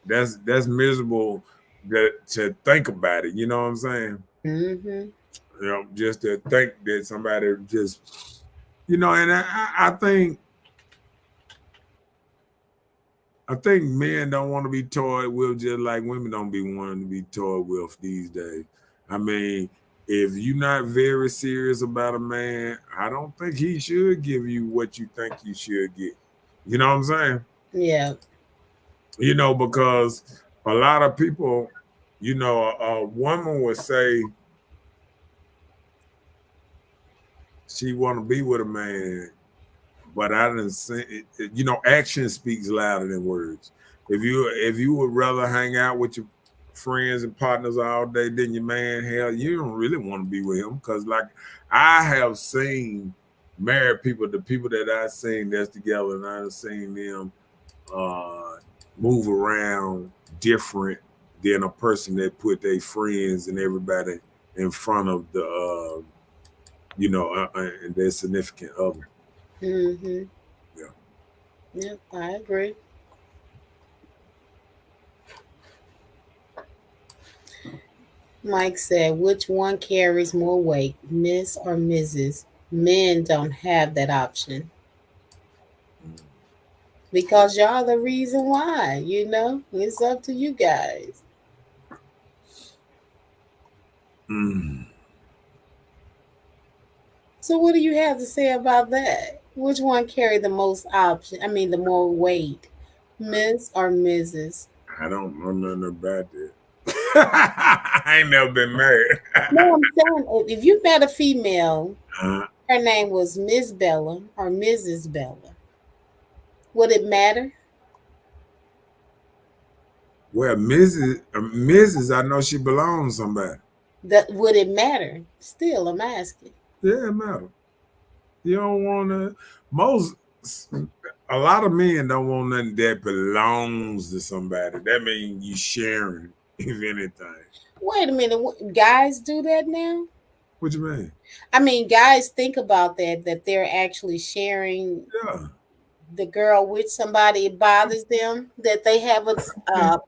that's miserable to think about it. You know what I'm saying? Mm-hmm. Just to think that somebody just, and I think men don't want to be toyed with just like women don't be wanting to be toyed with these days. I mean, if you're not very serious about a man, I don't think he should give you what you think you should get. You know what I'm saying? Yeah. Because a lot of people, a woman would say she want to be with a man, but I didn't see it. Action speaks louder than words. If you would rather hang out with your friends and partners all day than your man, hell, you don't really want to be with him. Because like I have seen married people, the people that I've seen that's together, and I've seen them move around different than a person that put their friends and everybody in front of the and their significant other. Mm-hmm. Yeah. Yep, I agree. Mike said, which one carries more weight, Miss or Mrs.? Men don't have that option because y'all the reason why. It's up to you guys. Mm. So, what do you have to say about that? Which one carry the most option? I mean, the more weight, Miss or Mrs.? I don't know nothing about that. I ain't never been married. No, I'm saying if you met a female, uh, her name was Miss Bella or Mrs. Bella, would it matter? well, Mrs. I know she belongs to somebody. That would it matter? Still, I'm asking. Yeah, it matter. You don't want to. Most, a lot of men don't want nothing that belongs to somebody. That means you sharing, if anything. Wait a minute, guys do that now? What you mean? I mean, guys think about that they're actually sharing Yeah. the girl with somebody, it bothers them that they have a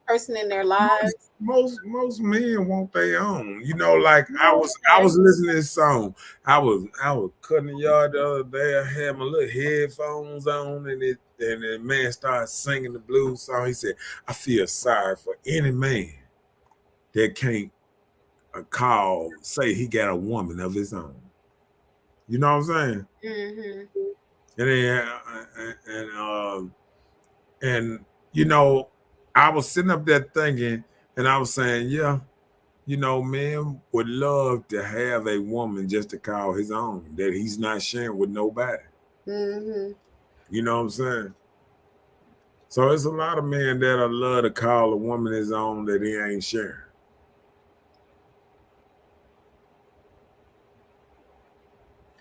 person in their lives. Most men want their own. You know, like I Oh, was listening to this song. I was cutting the yard the other day. I had my little headphones on, and the man started singing the blues song. He said, "I feel sorry for any man that can't say he got a woman of his own." You know what I'm saying? Mm-hmm. And then, and you know, I was sitting up there thinking, and I was saying, yeah, you know, men would love to have a woman just to call his own that he's not sharing with nobody. Mm-hmm. You know what I'm saying? So it's a lot of men that love to call a woman his own that he ain't sharing.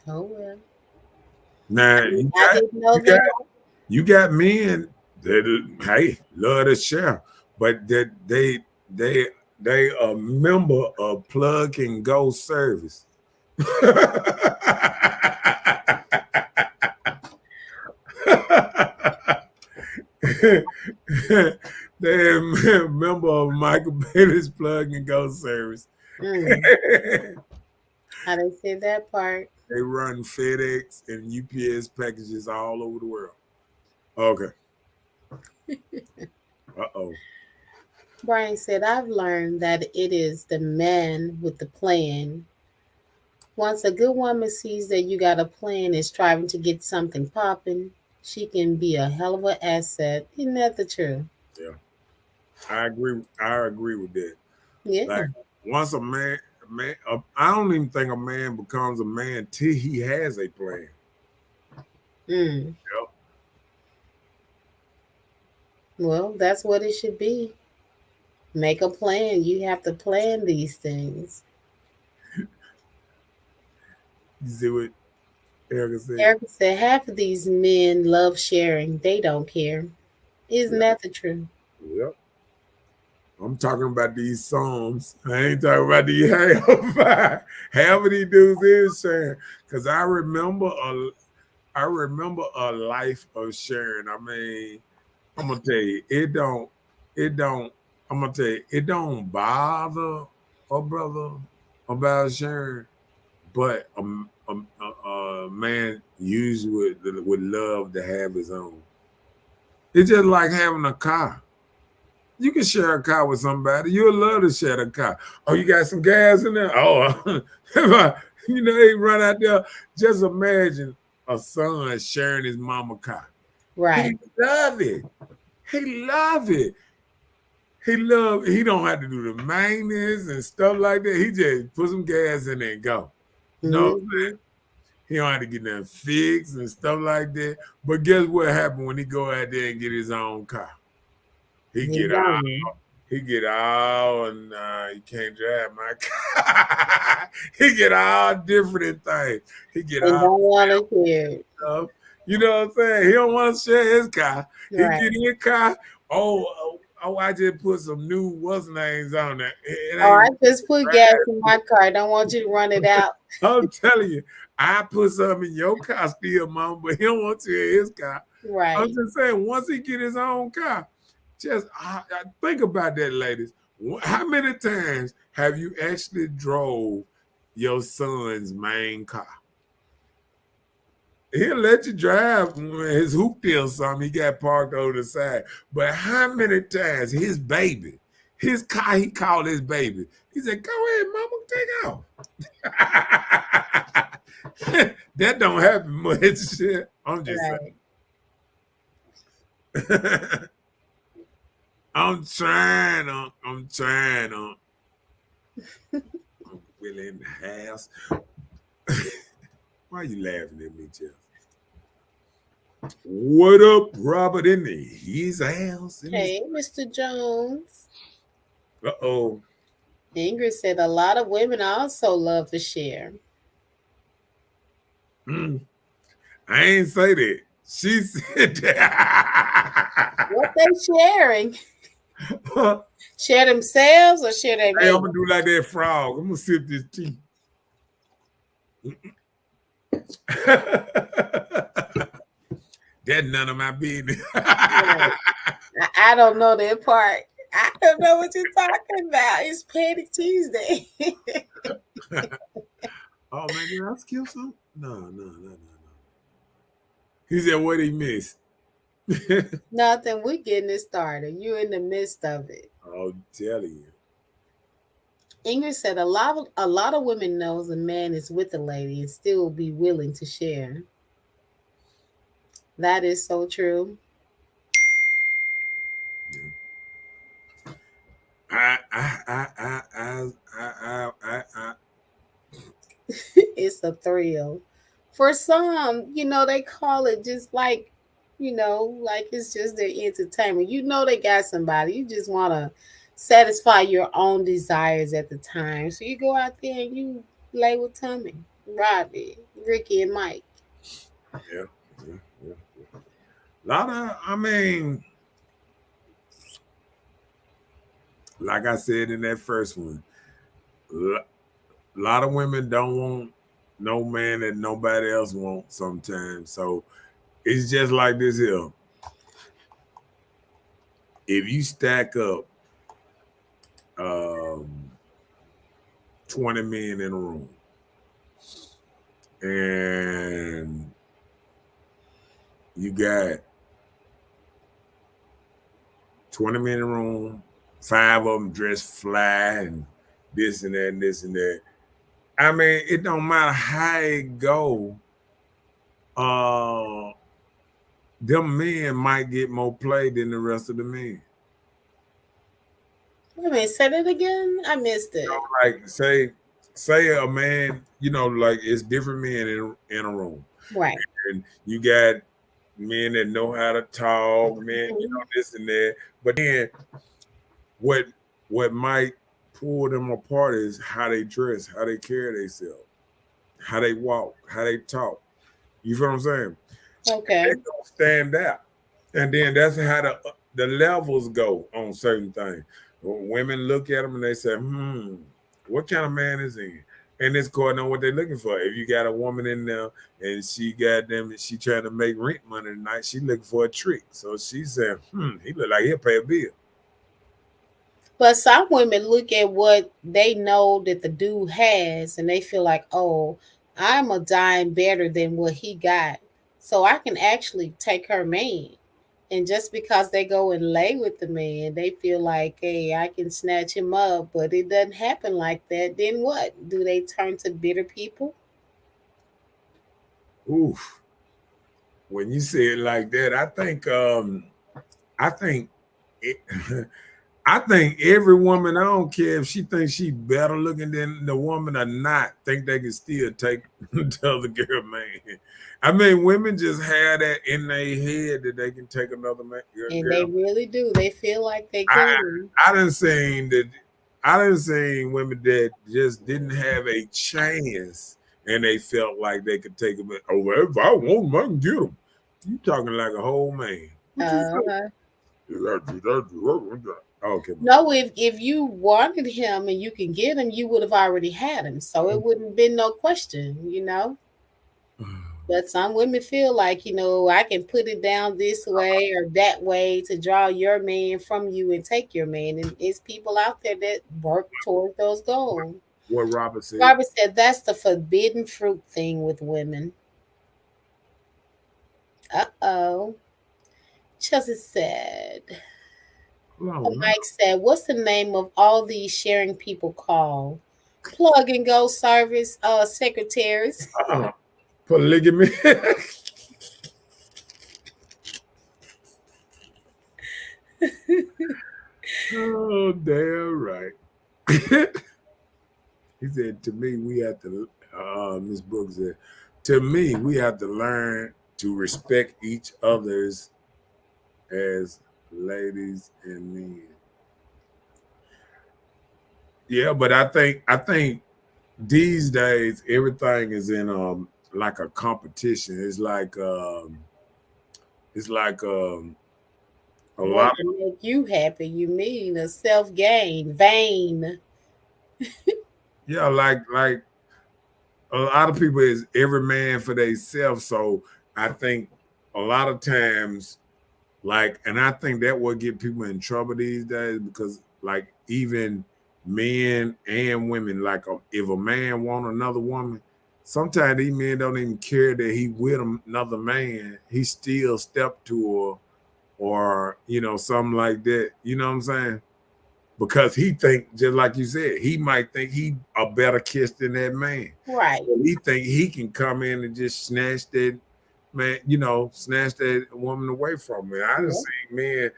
Oh well. Now I didn't know that. you got men that hey love to share, but that they a member of plug and go service. They're a member of Michael Bailey's plug and go service. Mm. I didn't say that part. They run FedEx and UPS packages all over the world. Okay. Uh-oh. Brian said, I've learned that it is the man with the plan. Once a good woman sees that you got a plan and is striving to get something popping, she can be a hell of an asset. Isn't that the truth? Yeah. I agree with that. Yeah. Like once I don't even think a man becomes a man till he has a plan. Mm. Yep. Well, that's what it should be. Make a plan. You have to plan these things. You see what Erica said? Erica said, half of these men love sharing. They don't care. Isn't that the truth? Yep. I'm talking about these songs. I ain't talking about these half of these dudes is sharing. Cause I remember a life of sharing. I mean, I'm gonna tell you, I'm gonna tell you, it don't bother a brother about sharing, but a man usually would love to have his own. It's just like having a car. You can share a car with somebody. You'll love to share a car. Oh, you got some gas in there? Oh, he run out there. Just imagine a son sharing his mama car. Right. He love it. He love it. He don't have to do the maintenance and stuff like that. He just put some gas in there and go. You know what I'm saying? He don't have to get nothing fixed and stuff like that. But guess what happened when he go out there and get his own car? He get all, and you can't drive my car. He get all different things. He get They all don't want to hear. stuff. You know what I'm saying? He don't want to share his car. Right. He get his car. Oh, I just put some new what's names on there. I just put gas in my car. I don't want you to run it out. I'm telling you, I put some in your car still, mom, but he don't want to in his car. Right. I'm just saying, once he get his own car, just think about that, ladies. How many times have you actually drove your son's main car? He'll let you drive his hoopty or something. He got parked over the side. But how many times his baby, his car, he called his baby. He said, "Go ahead, mama, take off." That don't happen much. I'm just saying. I'm trying. I'm Willie in the house. Why are you laughing at me, Jeff? What up, Robert in his house? Hey, Mr. Jones. Uh-oh. Ingrid said a lot of women also love to share. I ain't say that. She said that. What they sharing? Share themselves or share their Hey, I'm gonna do like that frog. I'm gonna sip this tea. That's none of my business. Right. I don't know that part. I don't know what you're talking about. It's Petty Tuesday. Oh man, did I skip something? No. He said, what he missed? Nothing. We're getting it started. You're in the midst of it. I'll tell you. Ingrid said a lot of women knows a man is with a lady and still be willing to share. That is so true. I, I, I, I, I, I. It's a thrill. For some, they call it just like it's just their entertainment. They got somebody. You just want to satisfy your own desires at the time. So you go out there and you lay with Tommy, Robbie, Ricky, and Mike. Yeah. Lot of, I mean, like I said in that first one, a lot of women don't want no man that nobody else wants sometimes. So it's just like this here. If you stack up 20 men in a room and you got 20 men in a room, 5 of them dressed fly and this and that and this and that. I mean, it don't matter how it go. Them men might get more play than the rest of the men. Wait a minute, say that again. I missed it. Like say a man, like it's different men in a room. Right. And you got men that know how to talk, men, this and that. But then what might pull them apart is how they dress, how they carry themselves, how they walk, how they talk. You feel what I'm saying? Okay. They don't stand out. And then that's how the levels go on certain things. Women look at them and they say, what kind of man is he? And it's according on what they're looking for. If you got a woman in there and she got them and she trying to make rent money tonight, she looking for a trick. So she said, he look like he'll pay a bill. But some women look at what they know that the dude has and they feel like, oh, I'm a dime better than what he got. So I can actually take her man. And just because they go and lay with the man, they feel like, hey, I can snatch him up. But it doesn't happen like that. Then what? Do they turn to bitter people? Oof. When you say it like that, I think it, I think every woman, I don't care if she thinks she better looking than the woman or not, think they can still take the other girl man. I mean, women just have that in their head that they can take another man. And Girl. they really do. They feel like they can. I done seen that. I done seen women that just didn't have a chance, and they felt like they could take him. Oh, well, if I want him, I can get him. You talking like a whole man? What you say? Okay. No, if you wanted him and you can get him, you would have already had him. So it wouldn't have been no question. But some women feel like, I can put it down this way or that way to draw your man from you and take your man. And it's people out there that work towards those goals. What Robert said. Robert said that's the forbidden fruit thing with women. Uh-oh. Chelsea said, Mike said, what's the name of all these sharing people called? Plug and go service secretaries. Polygamy. Oh, damn right. He said, to me, we have to, Ms. Brooks said, to me, we have to learn to respect each other's as ladies and men. Yeah, but I think these days everything is in like a competition. It's like a What lot to make you happy? You mean a self gain, vain. yeah, like a lot of people is every man for themselves. So I think a lot of times, like, and I think that will get people in trouble these days because, like, even men and women, like, if a man want another woman, sometimes these men don't even care that he with another man. He still step to her, or something like that. You know what I'm saying? Because he think, just like you said, he might think he a better kiss than that man. Right. So he think he can come in and just snatch that man, snatch that woman away from me. I just see men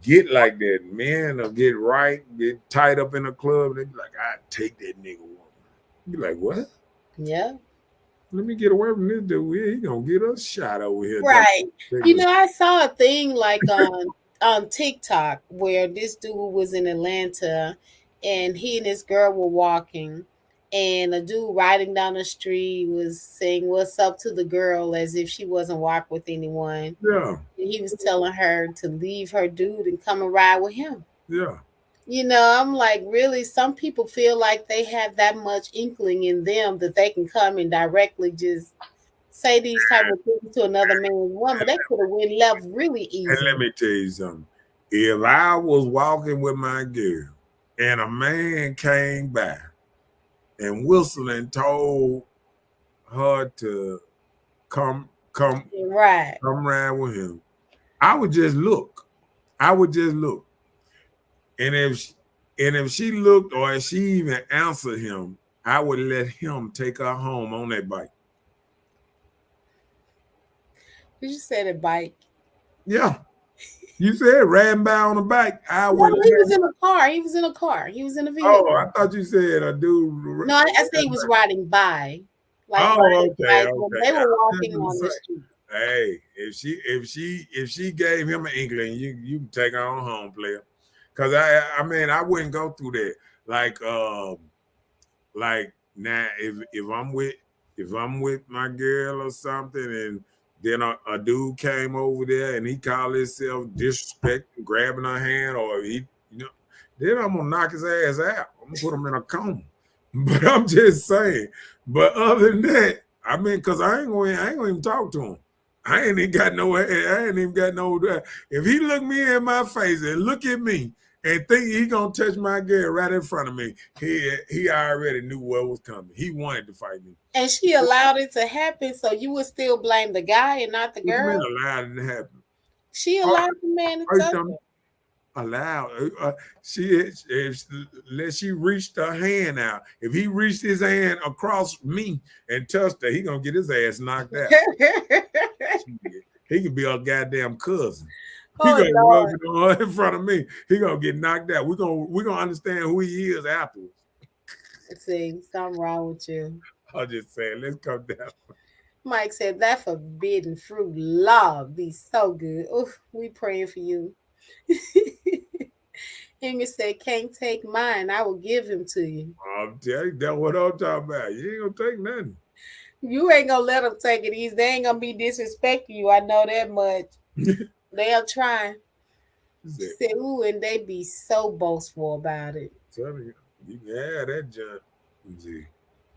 get like that. Men will get tied up in a club, and they be like, "I take that nigga woman." You be like, "What?" Yeah. Let me get away from this dude. He gonna get us shot over here. Right. I saw a thing like on TikTok where this dude was in Atlanta and he and this girl were walking, and a dude riding down the street was saying what's up to the girl as if she wasn't walking with anyone. Yeah. And he was telling her to leave her dude and come and ride with him. Yeah. I'm like, really, some people feel like they have that much inkling in them that they can come and directly just say these type of things to another man's woman. They could have went left really easy. And let me tell you something. If I was walking with my girl and a man came by and whistled and told her to come ride with him, I would just look. And if she looked, or if she even answered him, I would let him take her home on that bike. Did you say the bike? Yeah. You said riding by on a bike. He was in a car. He was in a car. He was in a vehicle. Oh, I thought you said a dude. No, I said he was riding by. Okay. They were walking on the street. Hey, if she gave him an inkling, you can take her on home, player. Cause I wouldn't go through that. Like now, if I'm with my girl or something, and then a dude came over there and he called himself disrespecting, grabbing her hand, or then I'm gonna knock his ass out. I'm gonna put him in a coma. But I'm just saying. But other than that, cause I ain't gonna even talk to him. I ain't even got no. If he look me in my face and look at me and think he gonna touch my girl right in front of me, he already knew what was coming. He wanted to fight me. And she allowed it to happen, so you would still blame the guy and not the girl? What do you mean allowed it to happen? She allowed the man to touch her. Allowed. She reached her hand out. If he reached his hand across me and touched her, he gonna get his ass knocked out. He could be our goddamn cousin. He gonna rub it on in front of me. He gonna get knocked out. We're gonna understand who he is afterwards. See, something wrong with you. I'm just saying, let's come down. Mike said that forbidden fruit law be so good. Oof, we praying for you. Amy said, can't take mine. I will give him to you. I'm telling you, that's what I'm talking about. You ain't gonna take nothing. You ain't gonna let them take it easy. They ain't gonna be disrespecting you. I know that much. They'll try. She said, ooh, and they be so boastful about it. Tell you, you can have that junk.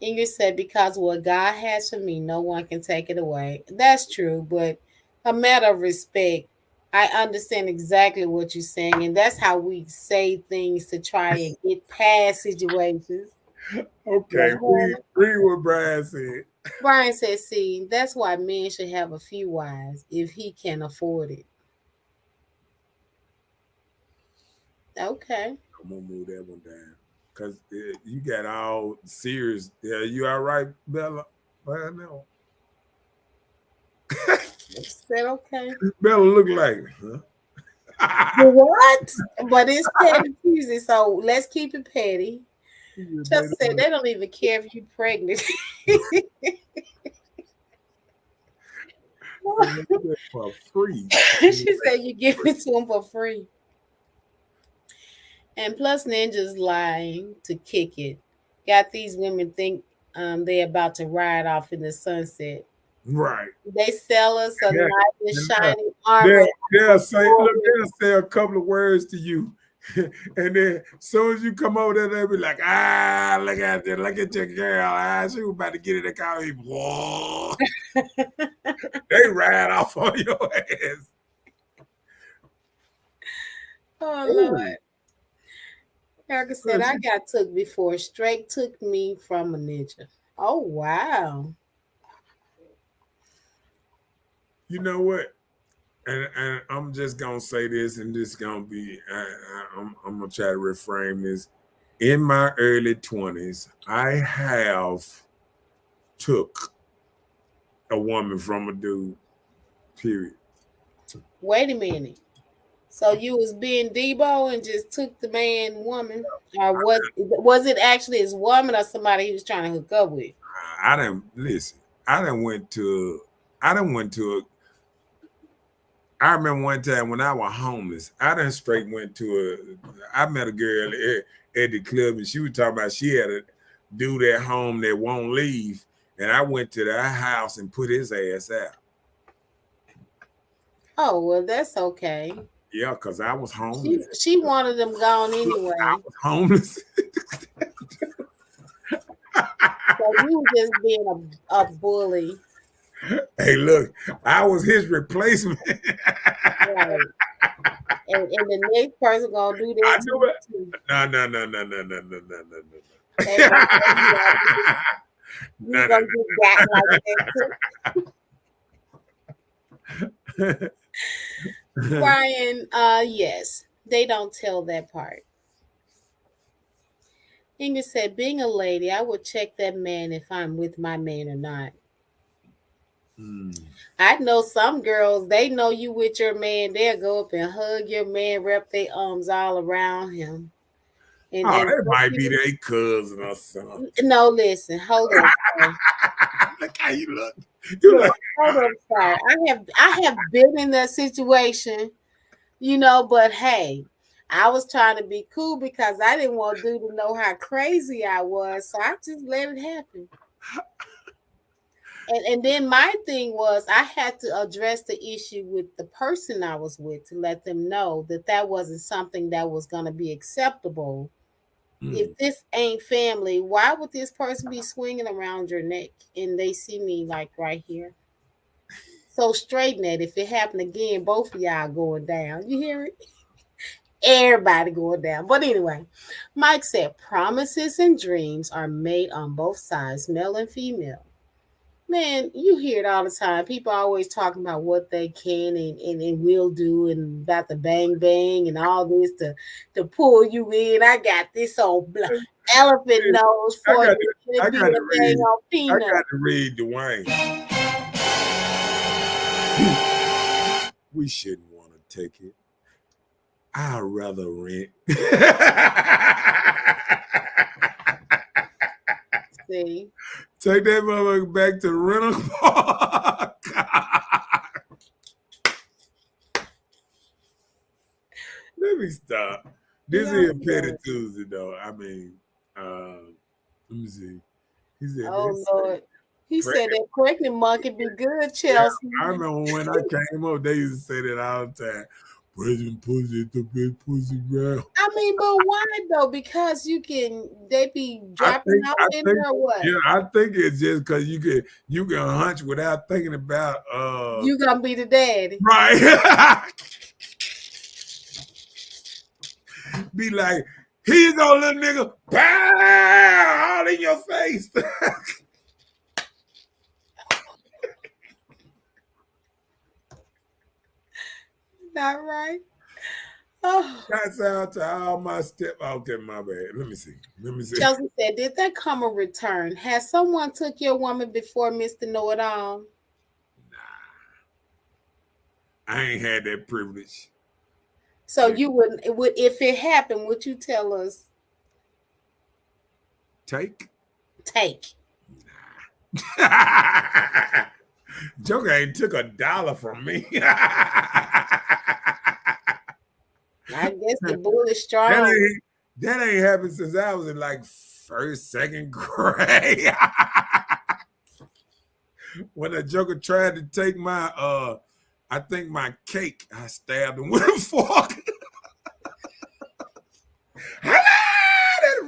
Ingrid said, because what God has for me, no one can take it away. That's true, but a matter of respect. I understand exactly what you're saying, and that's how we say things to try and get past situations. Okay, read what Brian said. Brian said, see, that's why men should have a few wives if he can afford it. Okay. I'm going to move that one down. Because you got all serious. Yeah, you all right, Bella? I know. Said okay. Bella look like huh? What? But it's petty Tuesday, so let's keep it petty. Just said they don't even care if you're pregnant. For free. She said you give it to them for free. And plus Ninja's lying to kick it. Got these women think they're about to ride off in the sunset. Right. They sell us a nice and shiny armor. They'll say a couple of words to you, And then as soon as you come over there, they'll be like, look at you, look at your girl. She was about to get in the car. Whoa. They ride off on your ass. Oh, Ooh. Lord. Erica said, I got took before. Straight took me from a ninja. Oh, wow. You know what? And I'm just going to say this, and this going to be, I'm going to try to reframe this. In my early 20s, I have took a woman from a dude, period. Wait a minute. So you was being Debo and just took the man woman? Or was it actually his woman or somebody he was trying to hook up with? I didn't listen. I went to I remember one time when I was homeless, I met a girl at the club, and she was talking about she had a dude at home that won't leave. And I went to their house and put his ass out. Oh, well, that's okay. Yeah, because I was homeless. She wanted them gone anyway. I was homeless. So you were just being a bully. Hey, look, I was his replacement. Right. And the next person gonna do that. I knew it. No. You gonna get back like that. Brian, yes, they don't tell that part. Ingrid said, being a lady, I would check that man if I'm with my man or not. I know some girls, they know you with your man, they'll go up and hug your man, wrap their arms all around him. And that might be their cousin or something. No, listen, hold on. Look how you look. You look. Hold on, sorry. I have been in that situation, but hey, I was trying to be cool because I didn't want dude to know how crazy I was, so I just let it happen. And then my thing was I had to address the issue with the person I was with to let them know that wasn't something that was going to be acceptable. If this ain't family, why would this person be swinging around your neck and they see me like right here? So straighten that. If it happened again, both of y'all going down. You hear it? Everybody going down. But anyway, Mike said promises and dreams are made on both sides, male and female. Man, you hear it all the time. People always talking about what they can and will do and about the bang bang and all this to pull you in. I got this old elephant nose for you. I got to read Dwayne. We shouldn't want to take it. I'd rather rent. See? Take that motherfucker back to the rental park. Let me stop. This is Petty Tuesday, though. I mean, let me see. He said, oh, Lord. He said that pregnant monkey be good, Chelsea. Yeah, I remember when I came up, they used to say that all the time. President pussy, the big pussy round. I mean, but why though? Because they be dropping out in there or what? Yeah, I think it's just because you can hunch without thinking about you gonna be the daddy. Right. Be like, here's a little nigga, pow, all in your face. Not right. Oh. That's out to all my step. Okay, my bad. Let me see. Chelsea said, did that come a return? Has someone took your woman before, Mr. Know-It-All? Nah. I ain't had that privilege. So you would if it happened, would you tell us? Take? Nah. Joker ain't took $1 from me. I guess the bull is strong. That ain't happened since I was in like first, second grade. When a Joker tried to take my I think my cake, I stabbed him with a fork.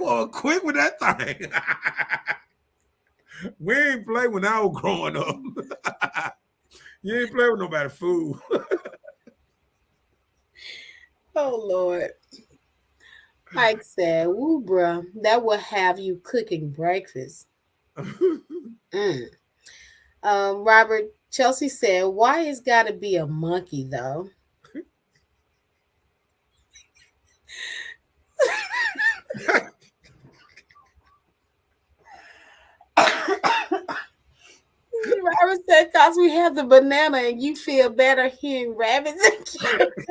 boy quick with that thing. We ain't play when I was growing up. You ain't play with nobody food. Oh, Lord. Mike said, woo, bruh, that will have you cooking breakfast. Robert Chelsea said, why it's got to be a monkey, though? Robert said, because we have the banana and you feel better hearing rabbits and carrots.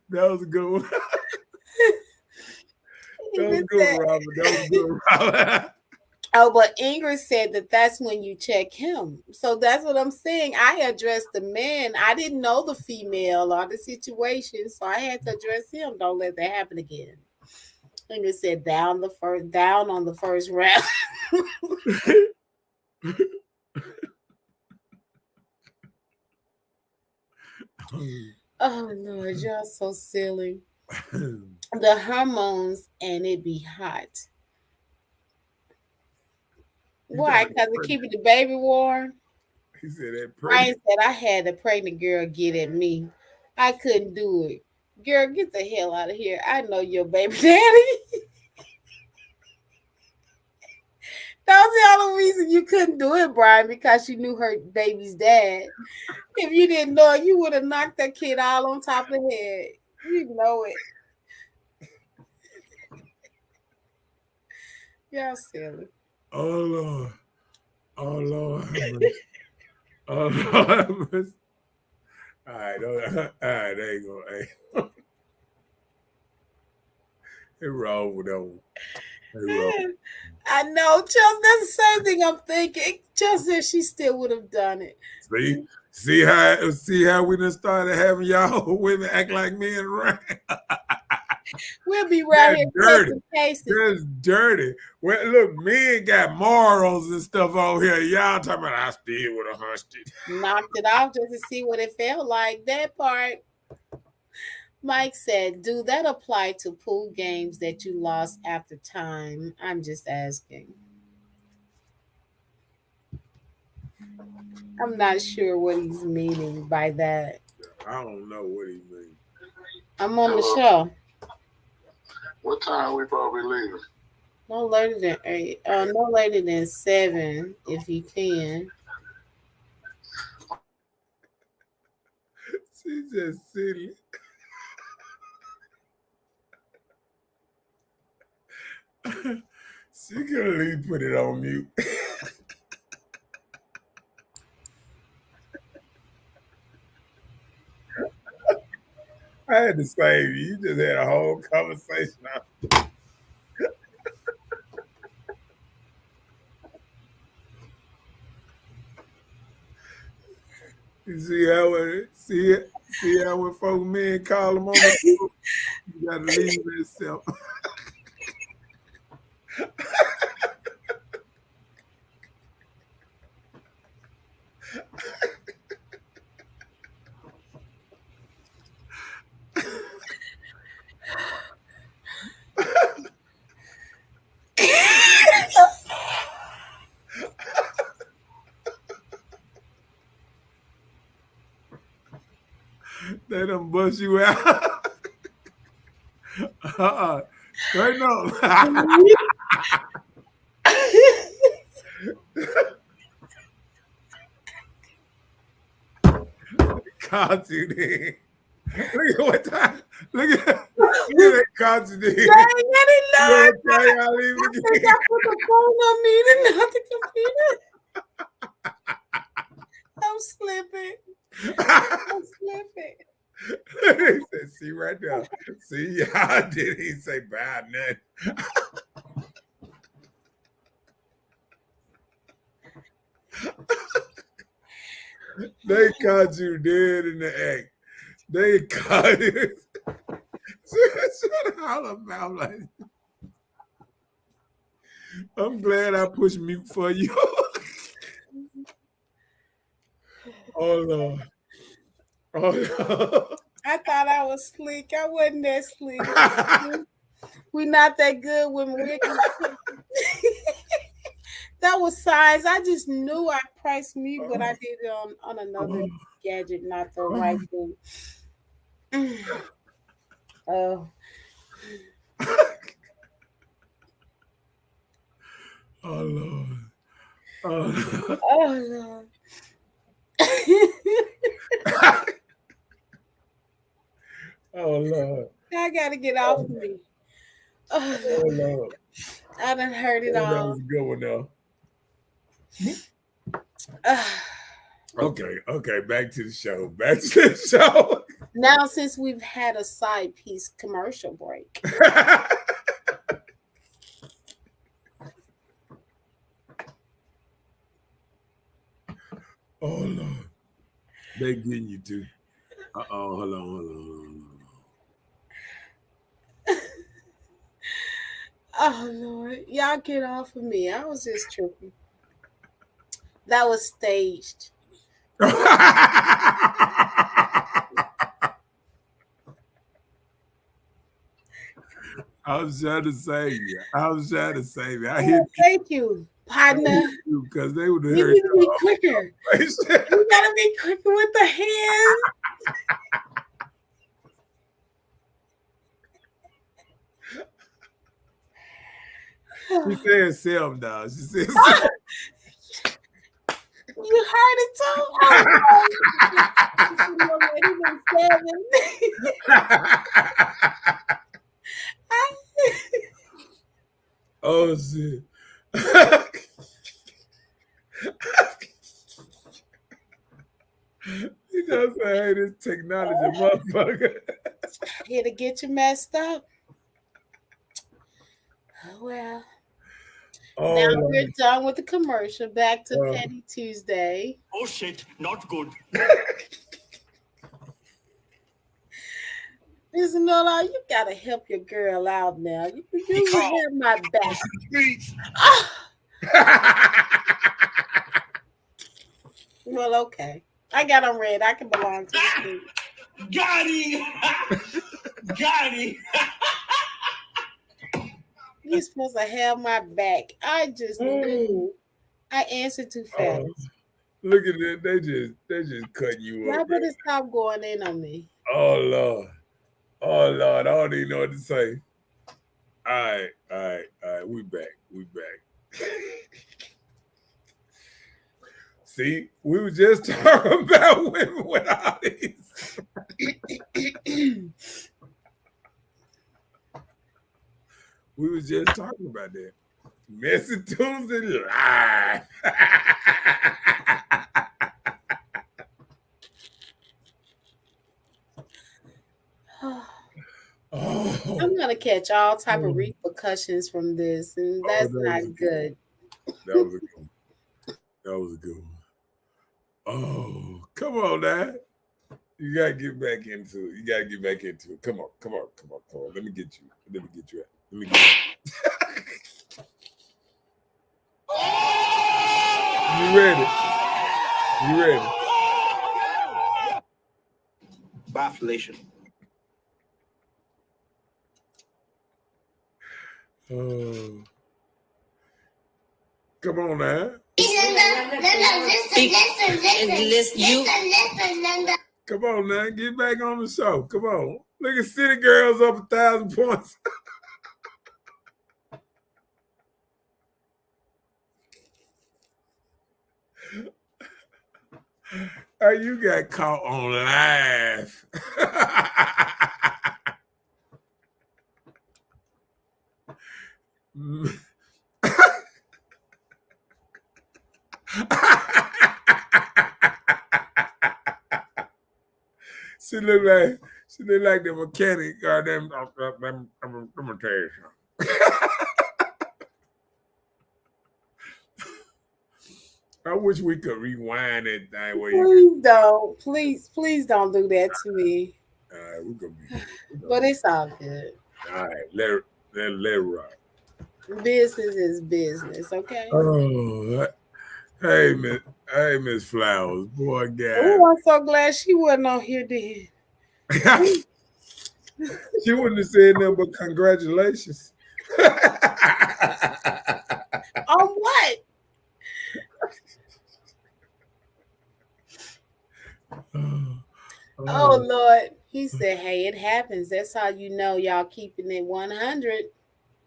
That was a good one. That was good, Robert. That was good, Robert. Oh, but Ingrid said that that's when you check him. So that's what I'm saying. I addressed the man. I didn't know the female or the situation, so I had to address him. Don't let that happen again. Ingrid said down on the first round. Oh Lord, y'all so silly. The hormones and it be hot. Why? Because it keeping the baby warm. He said that Brian said I had a pregnant girl get at me. I couldn't do it. Girl, get the hell out of here. I know your baby daddy. That was the only reason you couldn't do it, Brian, because you knew her baby's dad. If you didn't know it, you would have knocked that kid all on top of the head. You know it. Y'all silly. Oh Lord. Oh Lord. Oh Lord. All right, there you go. Hey. It's wrong with that one. I know, Chelsea. That's the same thing I'm thinking. Chelsea, she still would have done it. See how we done started having y'all women act like men, right? We'll be right here dirty. Cases. That's dirty. Well, look, men got morals and stuff over here. Y'all talking about I still would have hunched it. Knocked it off just to see what it felt like. That part. Mike said, do that apply to pool games that you lost after time? I'm just asking. I'm not sure what he's meaning by that. I don't know what he means. I'm on the show. What time we probably leaving? No later than 8. No later than 7, if you can. She's just silly. She could at least put it on mute. I had to save you. You just had a whole conversation. You see how when folk men call them on the phone, you gotta leave yourself. They done bust you out. Straighten up. Caught you then. Look at what time. Look at that caught you then. Dang, I didn't know. I think I put the phone on me and not the computer. I'm slipping. I'm slipping. He said, see right there. See, y'all did. He say bad nothing. They caught you dead in the act. They caught you. I'm glad I pushed mute for you. Oh Lord. Oh Lord. I thought I was slick. I wasn't that slick. We not that good when we're that was science. I just knew I priced me, but I did it on another gadget, not the right thing. Oh. Oh Lord. Oh, Oh Lord. oh Lord. I gotta get off of me. Oh Oh Lord. Lord. I done heard it Oh, that all. was a good one though. Okay, back to the show. Back to the show. Now, since we've had a side piece commercial break, Oh Lord. They getting you too. Hold on. oh Lord, y'all get off of me. I was just tripping. That was staged. I was trying to save you. I Oh, hit thank you, partner. you because they would have You heard need to be quicker. you. You gotta be quicker with the hands. She said self now. She said You heard it too? Oh shit. You know what I'm saying? This technology motherfucker. Here to get you messed up. Well, Oh, now Lord. we're done with the commercial. Back to Oh. Petty Tuesday. Oh shit, not good. Listen, Nola, you gotta help your girl out now. You have my back. Streets. Well, okay. I got on red. I can belong to the street. Got him. Got him. You're supposed to have my back. I just knew. I answered too fast. Look at that. They just cutting you Y'all up. better stop going in on me. Oh Lord. I don't even know what to say. All right. We back. See, we were just talking about women with all these. We was just talking about that. Messy Tuesday live. Oh. I'm gonna catch all type of repercussions from this, and that's not good. That was a good one. Oh, come on now. You gotta get back into it. Come on. Let me get you. You ready? Bafflation. Oh. Come on now. Listen. Come on now. Get back on the show. Come on. Look at City Girls up 1,000 points. Oh, you got caught on live. She look like the mechanic. Let me tell you something. I wish we could rewind that thing. Please don't do that to me. All right, we're gonna be. But it's all good. All right, let it rock. Business is business, okay? Oh, hey, Miss Flowers, boy, guy. Oh, I'm so glad she wasn't on here then. She wouldn't have said nothing but congratulations. On what? Oh Lord. He said, hey, it happens. That's how you know y'all keeping it 100.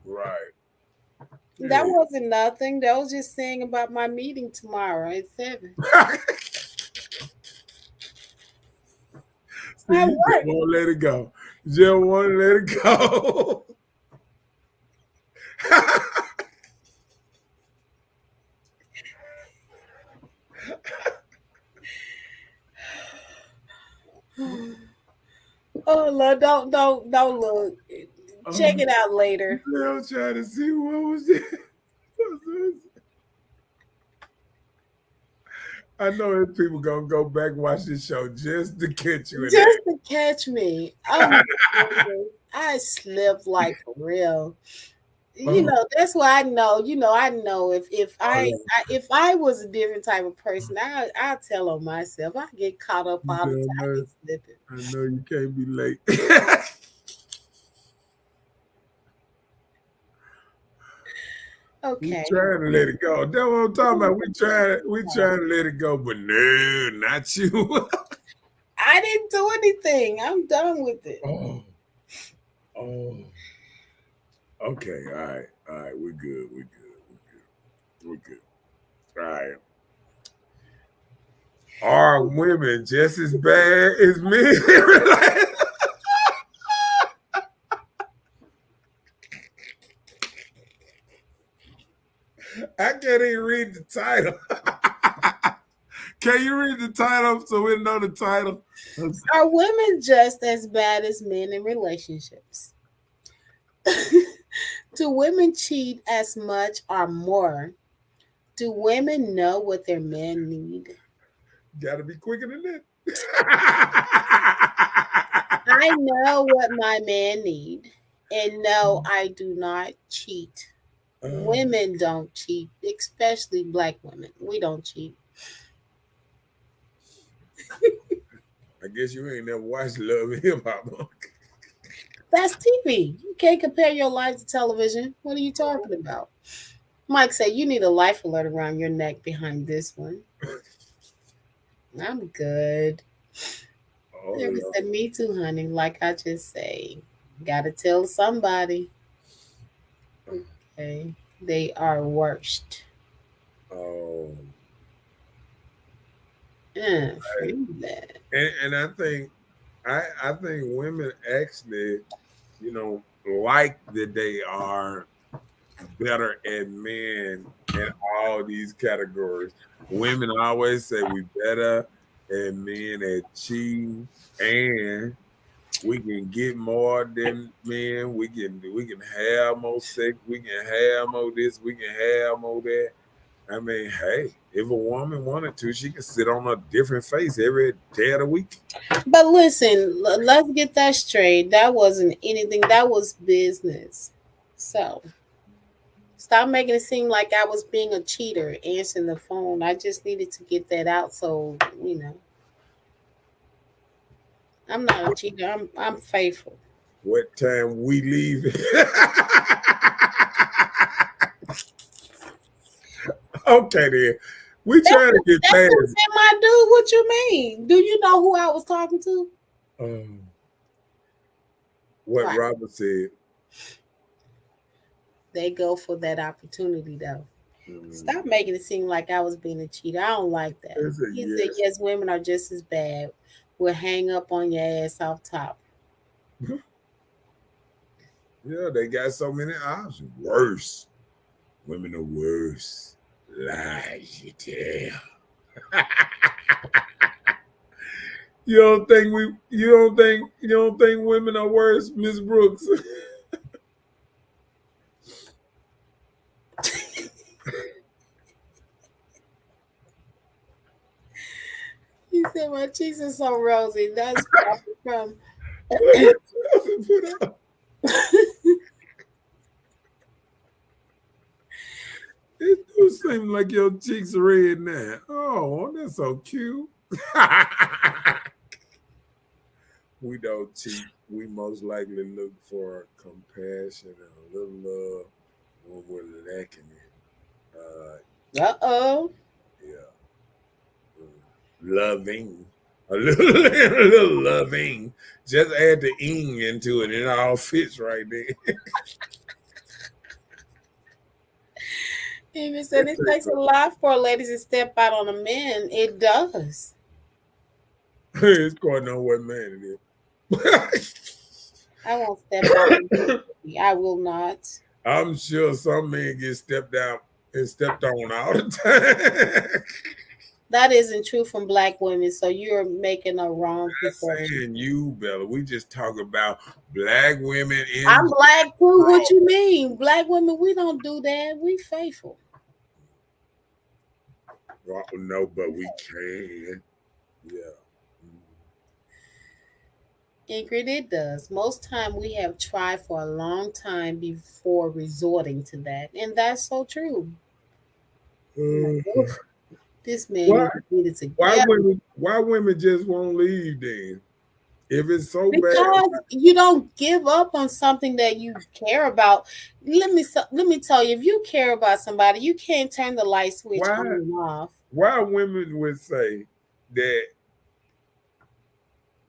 Right. That wasn't nothing. That was just saying about my meeting tomorrow at 7. See, you just won't let it go. You just won't let it go. Oh Lord, don't look. Check it out later. I was trying to see what was it. I know if people gonna go back and watch this show just to catch you in Just to catch me. Oh my goodness. I slept like for real. You know, that's why I know. You know, I know if I was a different type of person, I'll tell on myself. I get caught up all the time slipping. I know you can't be late. Okay. We trying to let it go. That's what I'm talking about. We trying to let it go, but no, not you. I didn't do anything. I'm done with it. Oh. Okay, all right. We're good. We're good. All right. Are women just as bad as men? I can't even read the title. Can you read the title so we know the title? Are women just as bad as men in relationships? Do women cheat as much or more? Do women know what their men need? Gotta be quicker than that. I know what my man need. And no, I do not cheat. Women don't cheat, especially black women. We don't cheat. I guess you ain't never watched Love and Hip Hop. That's TV. You can't compare your life to television. What are you talking about? Mike said you need a life alert around your neck behind this one. I'm good. Everybody said, me too, honey. Like I just say, gotta tell somebody. Okay, they are worst. Oh. Free that. And I think women actually, like that they are better at men in all these categories. Women always say we better at men at cheating, and we can get more than men. We can have more sex. We can have more this. We can have more that. I mean, hey, if a woman wanted to, she could sit on a different face every day of the week. But listen, let's get that straight. That wasn't anything. That was business. So stop making it seem like I was being a cheater answering the phone. I just needed to get that out. So I'm not a cheater. I'm faithful. What time we leave? Okay, then. We trying to get past it. My dude, what you mean? Do you know who I was talking to? What right. Robert said. They go for that opportunity, though. Stop making it seem like I was being a cheater. I don't like that. He said, yes, women are just as bad. We'll hang up on your ass off top. Yeah, they got so many options. Worse. Women are worse. Lies you tell. You don't think women are worse, Miss Brooks? He said my cheeks are so rosy. That's from It do seem like your cheeks are red now. Oh, that's so cute. We don't cheat. We most likely look for compassion and a little love when we're lacking it. Uh-oh. Yeah, loving. A little, a little loving. Just add the ing into it, and it all fits right there. Even said it takes a lot for ladies to step out on a man. It does. It's going on what man it is. I won't step out on anybody. I will not. I'm sure some men get stepped out and stepped on all the time. That isn't true from black women, so you're making a wrong Not perception. saying you, Bella. We just talk about black women I'm in black too. What you mean? Black women, we don't do that. We faithful. well, no, but we can. Yeah. Ingrid, it does. Most time we have tried for a long time before resorting to that. And that's so true. Like, Mhm. oof, this man Why needs to get it why together. women just won't leave then? If it's so bad, Because you don't give up on something that you care about. Let me tell you, if you care about somebody, you can't turn the light switch on why and off. why women would say that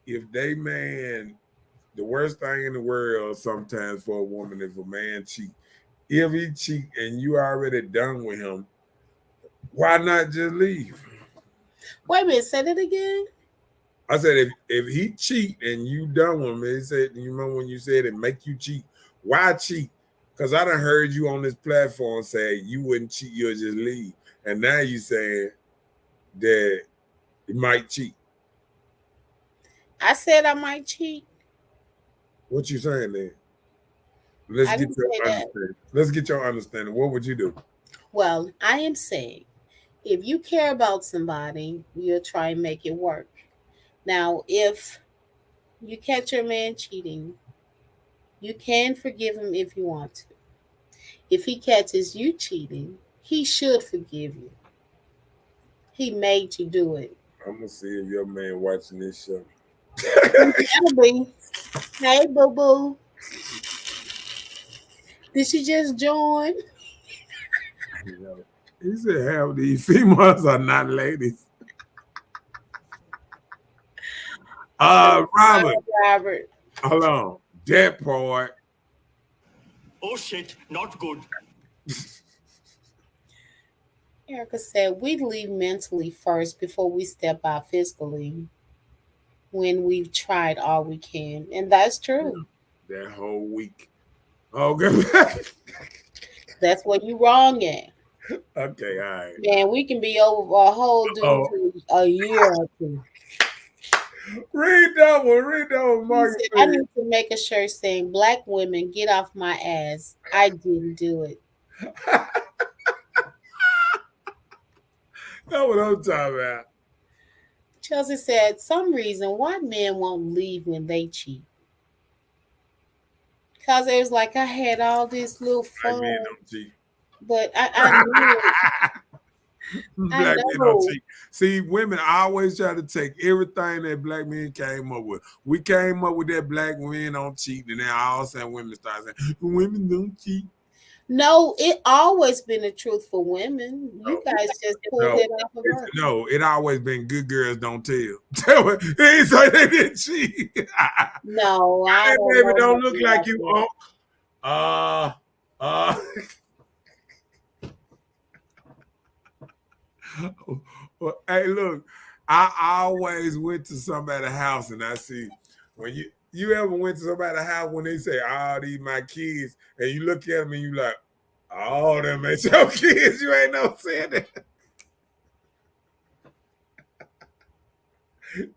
if they man the worst thing in the world sometimes for a woman if a man cheat. If he cheat and you already done with him, why not just leave? Wait a minute, say that again. I said if he cheat and you done with him, he said you remember when you said it make you cheat. Why cheat? Because I done heard you on this platform say you wouldn't cheat, you'll just leave. And now you saying that you might cheat. I said I might cheat. What you saying then? Let's I get didn't your say that. understanding. Let's get your understanding. What would you do? Well, I am saying if you care about somebody, you'll try and make it work. Now, if you catch your man cheating, you can forgive him if you want to. If he catches you cheating, he should forgive you. He made you do it. I'm gonna see if your man watching this show. He better be. Hey, boo boo. Did she just join? You know, he said half these females are not ladies. Robert, Robert. hold on. That part. Oh shit, not good. Erica said we leave mentally first before we step out physically when we've tried all we can. And that's true. That whole week. Okay. That's what you wrong at. Okay, all right. Man, we can be over a whole dude Oh, for a year or two. read that one. Read that one, He Marcus. said, I need to make a shirt saying, Black women, get off my ass. I didn't do it. That's what I'm talking about. Chelsea said, some reason why men won't leave when they cheat. Because it was like I had all this little Black men fun, don't cheat. but I knew it. I Black men don't know. cheat. See, women always try to take everything that black men came up with. We came up with that black men don't cheat, and then all of a sudden women start saying, women don't cheat. No, it always been the truth for women. No, You guys just pulled no, it off of us. no, it always been good girls don't tell. They ain't say they didn't cheat. No, I That don't baby know don't look nothing like about you. that. Uh, well, hey, look, I always went to somebody's house and I see when you ever went to somebody's house when they say, "Oh, these my kids," and you look at them and you like, "Oh, them ain't your kids." You ain't no saying that.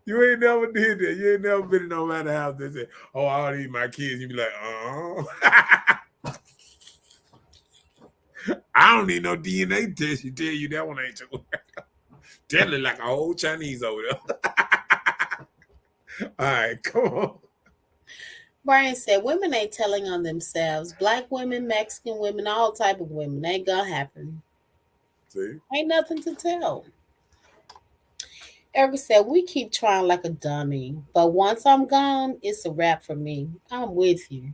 You ain't never did that. You ain't never been in nobody's house that say, "Oh, all these my kids." You be like, I don't need no DNA test. You tell you that one ain't yours. That look like a whole Chinese over there. All right, come on. Brian said, women ain't telling on themselves. Black women, Mexican women, all type of women. Ain't gonna happen. See? Ain't nothing to tell. Erica said, we keep trying like a dummy, but once I'm gone, it's a wrap for me. I'm with you.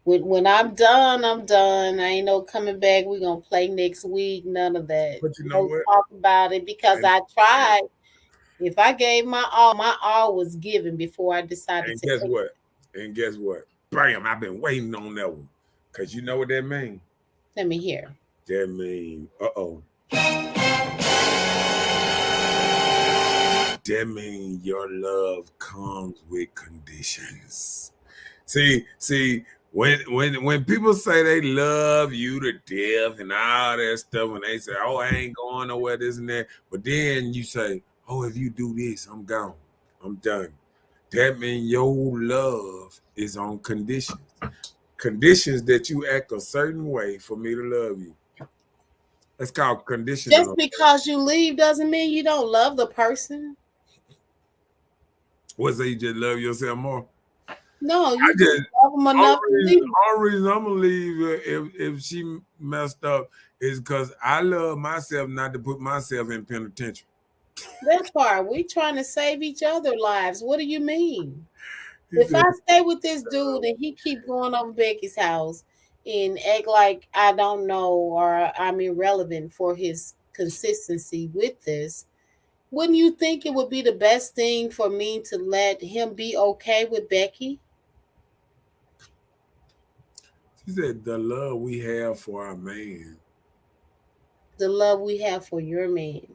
When I'm done, I'm done. I ain't no coming back. We're going to play next week. None of that. But you know No what? talk about it because And, I and, tried. If I gave my all was given before I decided and to guess exit. what? And guess what? Bam! I've been waiting on that one. Cause you know what that means? Let me hear. That means, that means your love comes with conditions. See, when people say they love you to death and all that stuff, when they say, "Oh, I ain't going nowhere," this and that, but then you say, "Oh, if you do this, I'm gone, I'm done." That means your love is on conditions. Conditions that you act a certain way for me to love you. That's called Just conditional. because you leave doesn't mean you don't love the person. What say you just love yourself more? No, I you just just love them enough to leave. only reason I'm gonna leave her if she messed up is because I love myself not to put myself in penitentiary. That part. We trying to save each other lives. What do you mean? He If said, I stay with this dude and he keep going over Becky's house and act like I don't know or I'm irrelevant for his consistency with this, wouldn't you think it would be the best thing for me to let him be okay with Becky? she said the love we have for our man. The love we have for your man.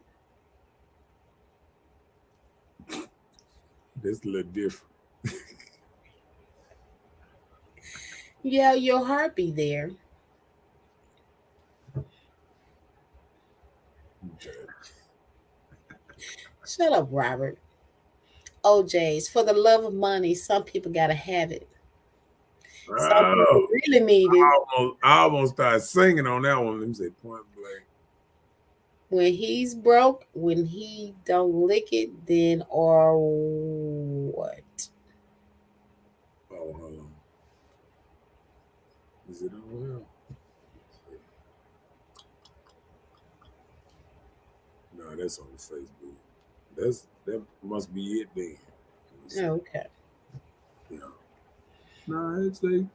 That's a little different. Yeah, your heart be there. Shut up, Robert. OJ's for the love of money, some people gotta have it. Some people Oh, really need it. I almost started singing on that one. Let me say point blank. When he's broke, when he don't lick it, then or what? Oh, hold on. Is it on here? No, that's on Facebook. That must be it then. Let me see. Okay. Yeah. No, it's saying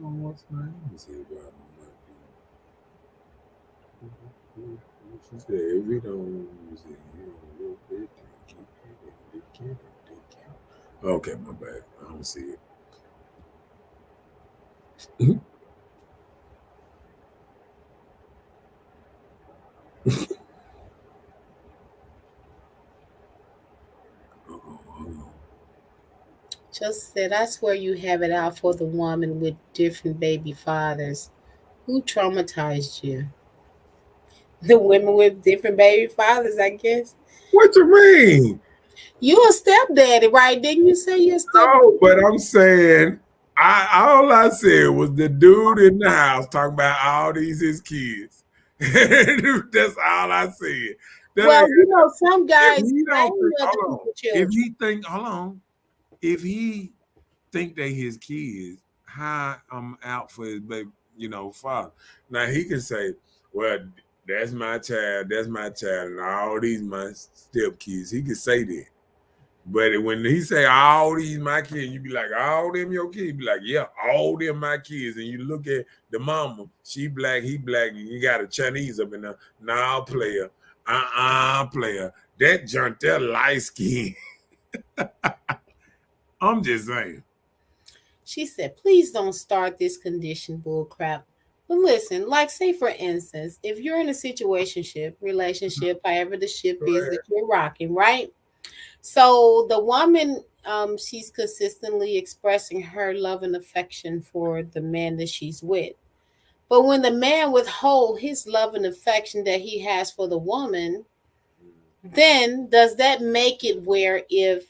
on what's name. Let me see about it. She said, if we don't use it, you know, real bit, okay, my bad. I don't see it. Hold on. Just said, I swear you have it out for the woman with different baby fathers. Who traumatized you? The women with different baby fathers, I guess. What you mean? You a stepdaddy, right? Didn't you say you're a No, stepdaddy? but I'm saying, all I said was the dude in the house talking about all these his kids. That's all I said. That Well, ain't you know, some if guys he don't claim think. other Hold on. people's If children. he think, hold on. If he think they his kids, how I'm out for his baby, father. Now he can say, well, that's my child, and all these my step kids. He can say that. But when he say all these my kids, you be like, all them your kids? You be like, yeah, all them my kids. And you look at the mama, she black, he black, and you got a Chinese up in there. Nah, player. Player. That junk, that light skin. I'm just saying. She said, please don't start this condition bull crap. But listen, like say for instance, if you're in a situationship, relationship, however the ship Go is ahead. that you're rocking, right? So the woman, she's consistently expressing her love and affection for the man that she's with. But when the man withhold his love and affection that he has for the woman, then does that make it where if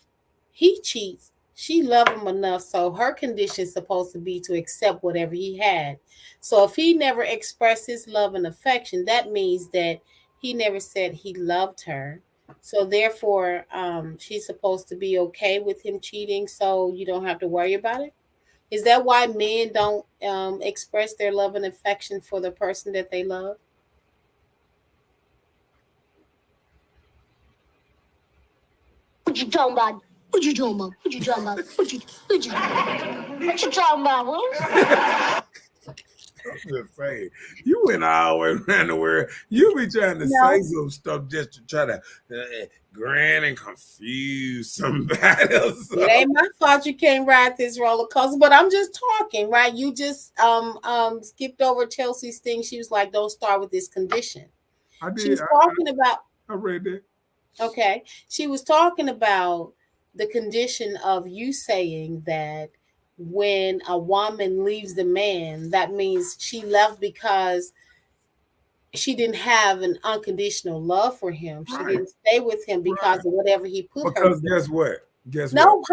he cheats, she loved him enough, so her condition is supposed to be to accept whatever he had. So if he never expressed his love and affection, that means that he never said he loved her. So therefore, she's supposed to be okay with him cheating, so you don't have to worry about it. Is that why men don't express their love and affection for the person that they love? What you talking about? What you talking about? What you talking about? What you talking about? What? I'm just saying, you went all the way around the world. You be trying to say No, some stuff just to try to grin and confuse somebody else. it ain't my fault you can't ride this roller coaster, but I'm just talking, right? You just skipped over Chelsea's thing. She was like, "Don't start with this condition." I She did. was talking about I read that. okay. She was talking about the condition of you saying that when a woman leaves the man, that means she left because she didn't have an unconditional love for him. She Right. didn't stay with him because Right. of whatever he put her Because through. guess what? Guess what? No,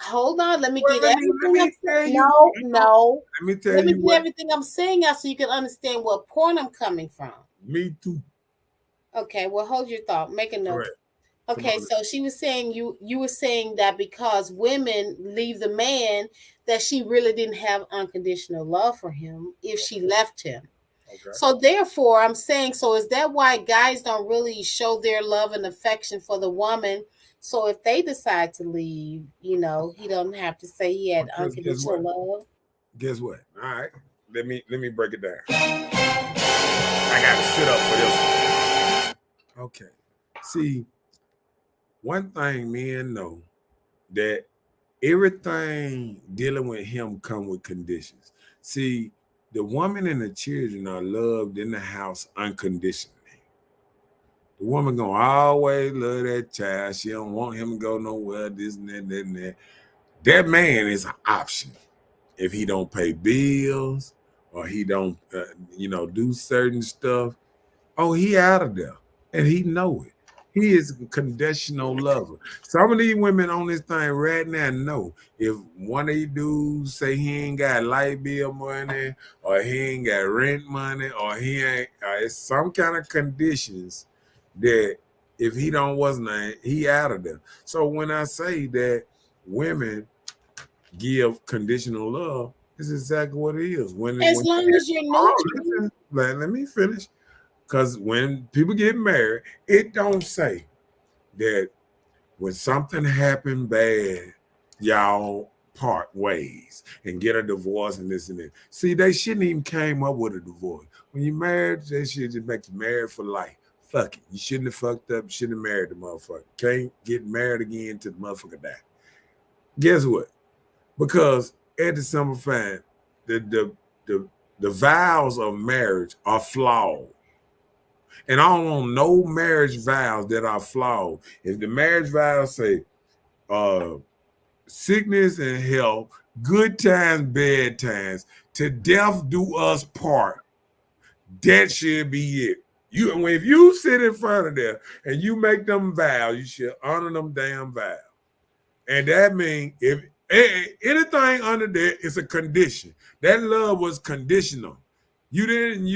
hold on. Let me Well, get let everything me I'm tell you. no, no. Let me tell Let me you get what. everything I'm saying out so you can understand what point I'm coming from. Me too. Okay, well hold your thought. Make a All note. right. Come Okay, on. so she was saying you were saying that because women leave the man that she really didn't have unconditional love for him if she left him. Okay. So therefore, I'm saying, so is that why guys don't really show their love and affection for the woman? So if they decide to leave, he don't have to say he had Because guess what? unconditional love. Guess what? All right. Let me break it down. I got to sit up for this one. Okay. See, one thing men know that everything dealing with him come with conditions. See, the woman and the children are loved in the house unconditionally. The woman gonna always love that child. She don't want him to go nowhere. This and that, and that, and that. That man is an option if he don't pay bills or he don't, do certain stuff. Oh, he out of there, and he know it. He is a conditional lover. Some of these women on this thing right now know if one of these dudes say he ain't got light bill money or he ain't got rent money or he ain't, it's some kind of conditions that if he don't wasn't he out of there. So when I say that women give conditional love, this is exactly what it is. As long as you're neutral. Listen, let me finish. Because when people get married, it don't say that when something happened bad, y'all part ways and get a divorce and this and that. See, they shouldn't even came up with a divorce. When you married, they should just make you married for life. Fuck it. You shouldn't have fucked up. You shouldn't have married the motherfucker. Can't get married again till the motherfucker die. Guess what? Because at the summer fine, the vows of marriage are flawed. And I don't want no marriage vows that are flawed. If the marriage vows say sickness and health, good times, bad times, to death do us part, that should be it. If you sit in front of them and you make them vows, you should honor them damn vows. And that means if anything under there is a condition. That love was conditional. You didn't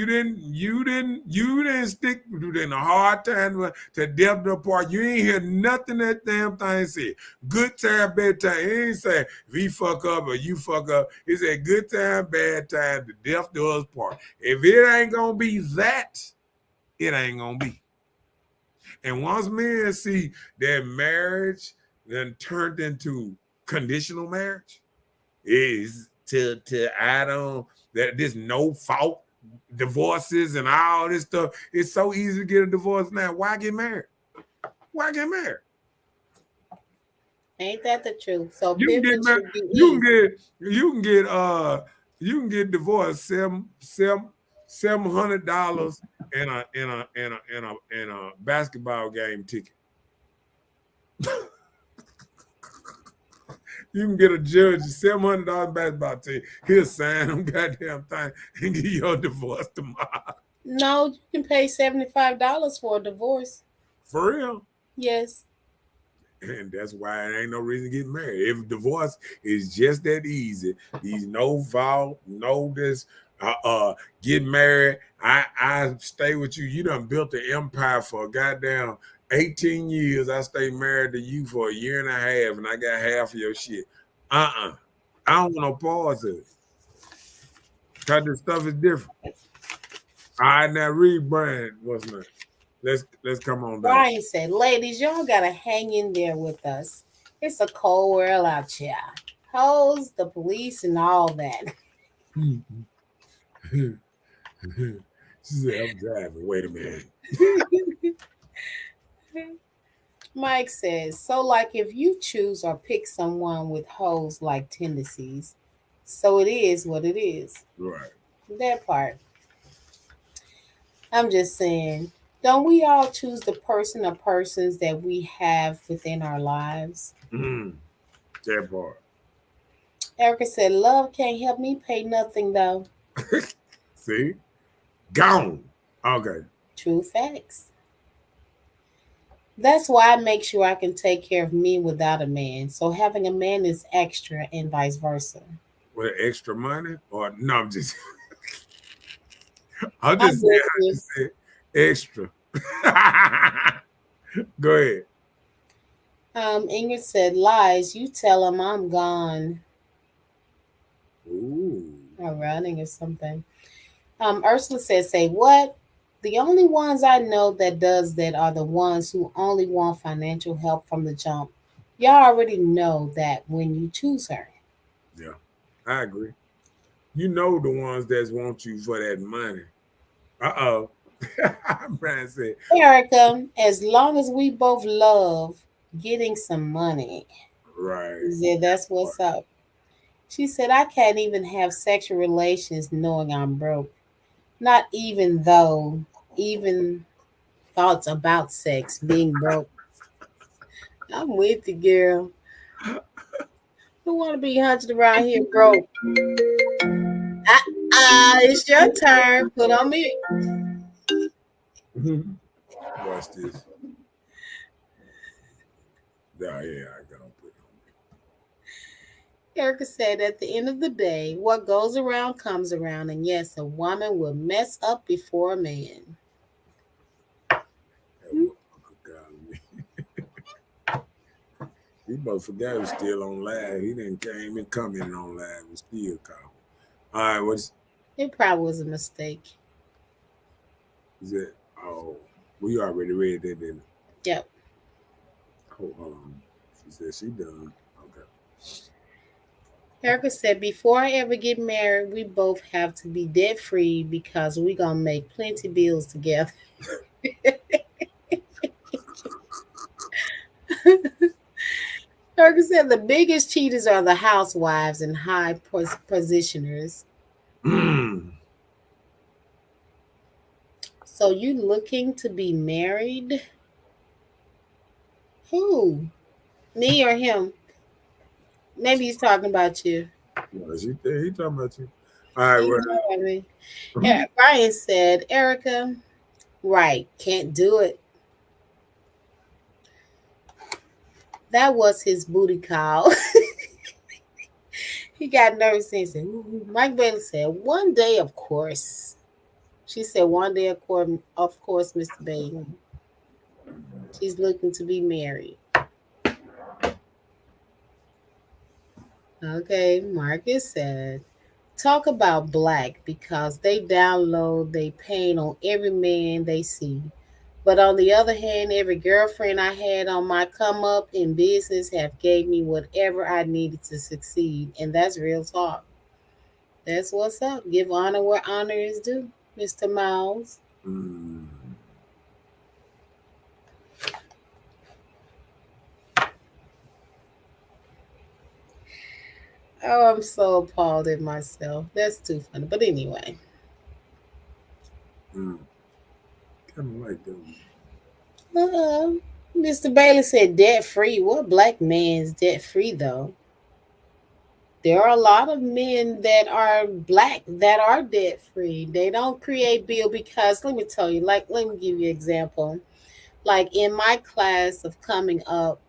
stick in a hard time to death apart. You ain't hear nothing that damn thing said. Good time, bad time. It ain't say if he fuck up or you fuck up. It said good time, bad time, the death do us part. If it ain't gonna be that, it ain't gonna be. And once men see that marriage then turned into conditional marriage, is to add on that there's no fault divorces and all this stuff. It's so easy to get a divorce now. Why get married? Why get married? Ain't that the truth? So You can get pivot married. should be You easy. can get you can get divorced $700 in a basketball game ticket. You can get a judge $700 basketball ticket. He'll sign them goddamn thing and give you a divorce tomorrow. No, you can pay $75 for a divorce. For real. Yes. And that's why it ain't no reason to get married. If divorce is just that easy, these no vow, no this, get married. I stay with you. You done built the empire for a goddamn 18 years. I stay married to you for a year and a half, and I got half of your shit. I don't want no pause of it. Cause this stuff is different. All right, now read Brian. What's name? Let's come on back. Brian said, ladies, y'all gotta hang in there with us. It's a cold world out here. Hoes, the police, and all that. She said, I'm driving. Wait a minute. Mike says, so like if you choose or pick someone with hoes like tendencies, so it is what it is. Right. That part. I'm just saying, don't we all choose the person or persons that we have within our lives? Mm, that part. Erica said, love can't help me pay nothing though. See? Gone. Okay. True facts. That's why I make sure I can take care of me without a man. So having a man is extra and vice versa. With extra money? Or no, I'm I'm just saying with how you. you said extra. Go ahead. Ingrid said, lies, you tell him I'm gone Ooh. or running or something. Ursula says, say what? The only ones I know that does that are the ones who only want financial help from the jump. Y'all already know that when you choose her. Yeah. I agree. You know the ones that want you for that money. Uh-oh. Brian said, Erica, as long as we both love getting some money, right. she said, that's what's up. She said, I can't even have sexual relations knowing I'm broke. Not even though, even thoughts about sex being broke. I'm with you, girl. Who want to be hunted around here broke? It's your turn. Put on me. Watch this. Yeah, yeah, I got to put Erica said, at the end of the day, what goes around comes around. And yes, a woman will mess up before a man. that motherfucker got me. He must forgot he was still on live. He didn't came and commented on live and still called. All right, what's It probably was a mistake. is it? Oh, we already read that, didn't Yep. hold on. She said she done. Okay. Erica said, before I ever get married, we both have to be debt free because we're going to make plenty bills together. Erica said, the biggest cheaters are the housewives and high positioners. Mm. So you looking to be married? Who? Me or him? Maybe he's talking about you. No, he talking about you. All right, You well, know what I mean? Brian said, Erica, right, can't do it. That was his booty call. He got nervous and said, "Ooh." Mike Bailey said, one day, of course. She said, one day, of course, Mr. Bailey. She's looking to be married. Okay, Marcus said, talk about black because they download, they paint on every man they see. But on the other hand, every girlfriend I had on my come up in business have gave me whatever I needed to succeed. And that's real talk. That's what's up. Give honor where honor is due, Mr. Miles. mm. Oh, I'm so appalled at myself. That's too funny. But anyway. Mm. Kind of like them. Uh, Mr. Bailey said debt free. What black man's debt free though? There are a lot of men that are black that are debt free. They don't create bill because let me tell you, like let me give you an example. Like in my class of coming up,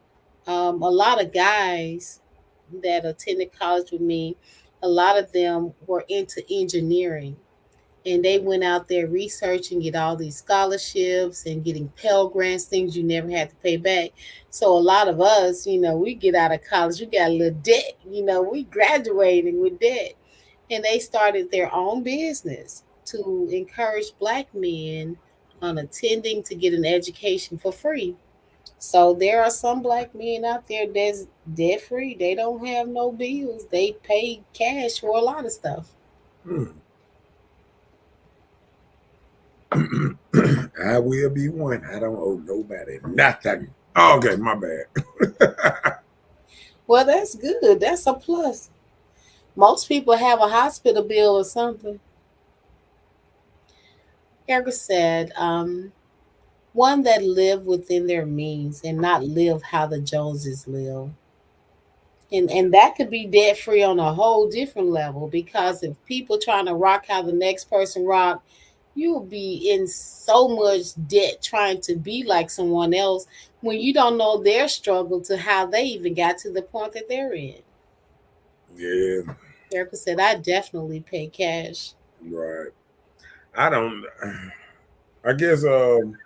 a lot of guys that attended college with me, a lot of them were into engineering and they went out there researching, get all these scholarships and getting Pell Grants, things you never had to pay back. So a lot of us, we get out of college, we got a little debt, we graduating with debt. And they started their own business to encourage black men unattending to get an education for free. So there are some black men out there that's debt free. They don't have no bills. They pay cash for a lot of stuff. Hmm. I will be one. I don't owe nobody nothing. Oh, okay, my bad. Well, that's good. That's a plus. Most people have a hospital bill or something. Erica said, one that live within their means and not live how the Joneses live. And that could be debt free on a whole different level, because if people trying to rock how the next person rock, you'll be in so much debt trying to be like someone else when you don't know their struggle to how they even got to the point that they're in. Yeah, Erica said, I definitely pay cash. right. I don't. I guess. I'm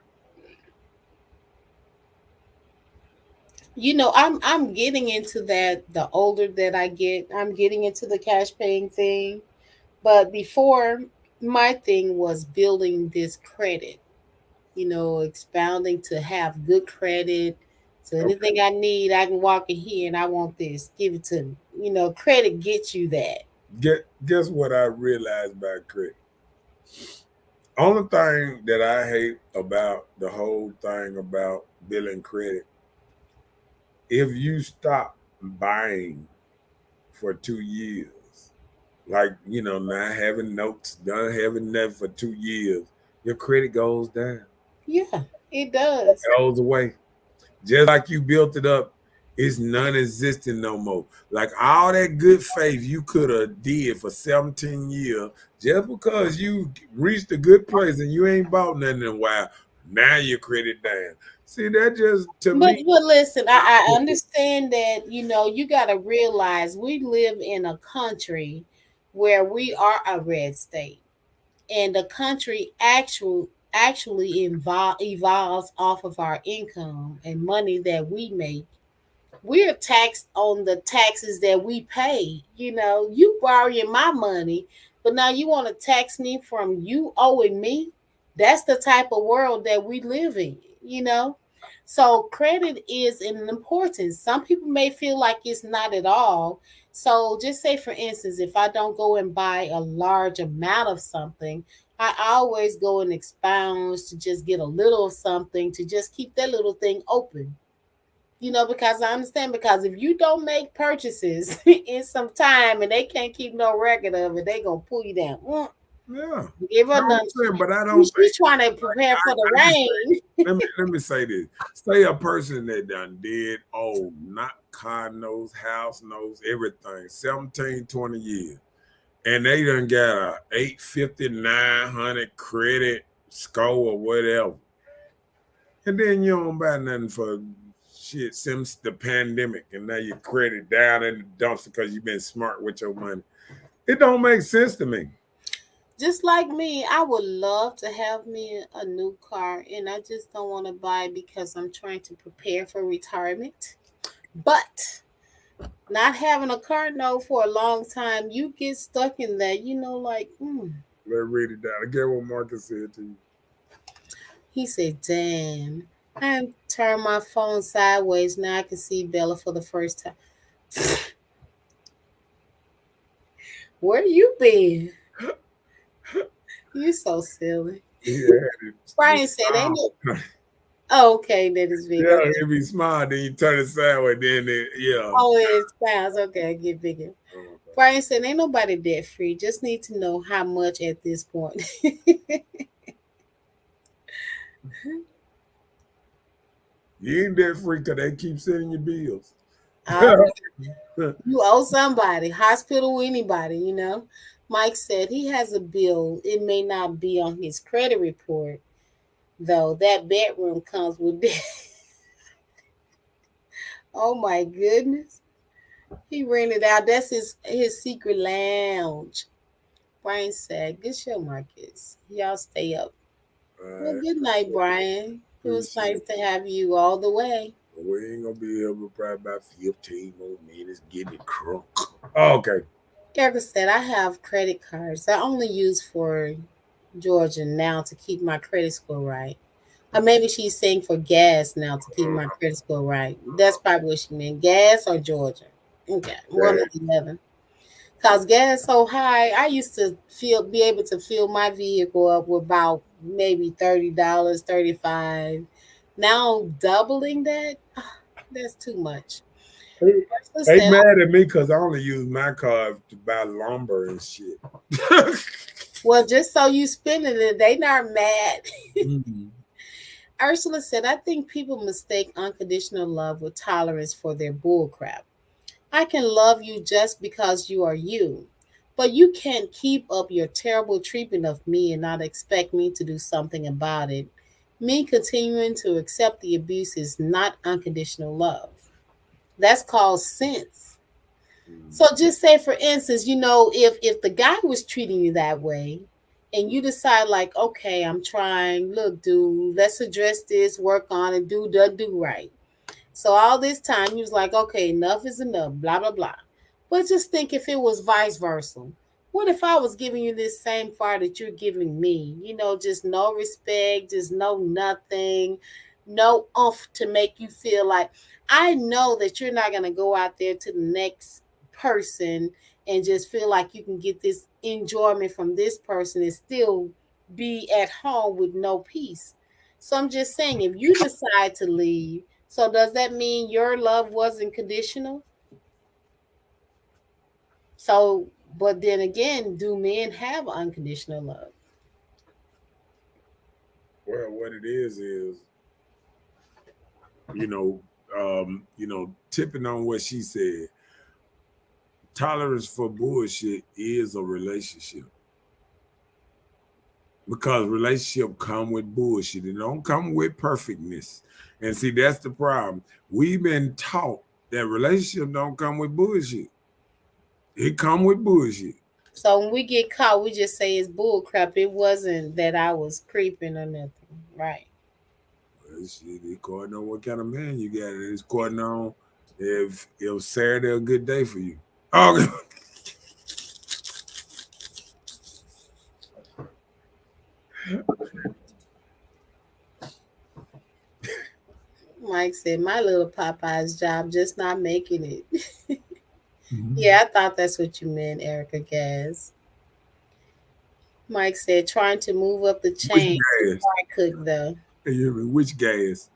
getting into that. The older that I get, I'm getting into the cash paying thing. But before, my thing was building this credit, expounding to have good credit. So Okay. anything I need, I can walk in here and I want this, give it to me. Credit gets you that. Guess what I realized about credit. Only thing that I hate about the whole thing about billing credit, if you stop buying for 2 years, like not having notes, done having nothing for 2 years, your credit goes down, Yeah, it does. goes away. Just like you built it up, it's non-existent no more. Like all that good faith you could have did for 17 years, just because you reached a good place and you ain't bought nothing in a while, now your credit down. See, that just to But me. but listen, I understand that you got to realize we live in a country where we are a red state, and the country actually evolves off of our income and money that we make. We're taxed on the taxes that we pay. You borrowing my money, but now you want to tax me from you owing me. That's the type of world that we live in, you know? So credit is an importance. Some people may feel like it's not at all. So just say, for instance, if I don't go and buy a large amount of something, I always go and expound to just get a little of something to just keep that little thing open. Because I understand, because if you don't make purchases in some time and they can't keep no record of it, they gonna pull you down. Yeah, Give her I none. understand, but I don't think. She's trying to prepare for the Let me say rain. this. Let me say this. Say a person that done did not car notes, house notes, everything, 17, 20 years. And they done got a 850, 900 credit score or whatever. And then you don't buy nothing for shit since the pandemic, and now your credit down in the dumpster because you've been smart with your money. It don't make sense to me. Just like me, I would love to have me a new car, and I just don't want to buy because I'm trying to prepare for retirement. But not having a car note for a long time, you get stuck in that, like, Let's read it down. I get what Marcus said to you. He said, damn, I turned my phone sideways. Now I can see Bella for the first time. Where you been? You so silly. Yeah, Brian said, ain't it? Oh, okay, that is big. yeah, Okay. it be small, then you turn it sideways, then yeah. Oh, it sounds okay. I get bigger. Oh, Brian said, ain't nobody debt free. Just need to know how much at this point. you ain't that free because they keep sending you bills. Uh, you owe somebody, hospital, anybody. Mike said he has a bill. It may not be on his credit report, though. That bedroom comes with debt. Oh my goodness. He rented out. That's his secret lounge. Brian said, good show, Marcus. Y'all stay up. All Well, right, good night, Brian. It was appreciate nice it. to have you all the way. We ain't gonna be able to probably about 15 more minutes getting it crunk. Okay. Erica said, I have credit cards. I only use for Georgia now to keep my credit score right. Or maybe she's saying for gas now to keep my credit score right. That's probably what she meant. Gas or Georgia. Okay, one of the other. Cause gas so high, I used to be able to fill my vehicle up with about maybe $30, 35. Now doubling that, that's too much. They Listen, mad at me because I only use my card to buy lumber and shit. well, just so you spending it, they not mad. Mhm. Ursula said, I think people mistake unconditional love with tolerance for their bullcrap. I can love you just because you are you. But you can't keep up your terrible treatment of me and not expect me to do something about it. Me continuing to accept the abuse is not unconditional love. That's called sense. So just say for instance, if the guy was treating you that way and you decide like, okay, I'm trying, look, dude, let's address this, work on it, do right. So all this time he was like, okay, enough is enough, blah, blah, blah. But just think if it was vice versa. What if I was giving you this same fire that you're giving me? Just no respect, just no nothing, no oomph to make you feel like I know that you're not going to go out there to the next person and just feel like you can get this enjoyment from this person and still be at home with no peace. So I'm just saying, if you decide to leave, so does that mean your love wasn't conditional? So, but then again, do men have unconditional love? Well, what it is, you know, tipping on what she said, tolerance for bullshit is a relationship. Because relationship come with bullshit. It don't come with perfectness. And see, that's the problem. We've been taught that relationship don't come with bullshit. It come with bullshit. So when we get caught, we just say it's bull crap. It wasn't that I was creeping or nothing, right? Well, shit, it's according on what kind of man you got. It's according on if Saturday a good day for you. Oh, Mike said, my little Popeye's job just not making it. Yeah, I thought that's what you meant, Erica Gas. Mike said, trying to move up the which chain gas? before I cook, though. You hear me? Which gas?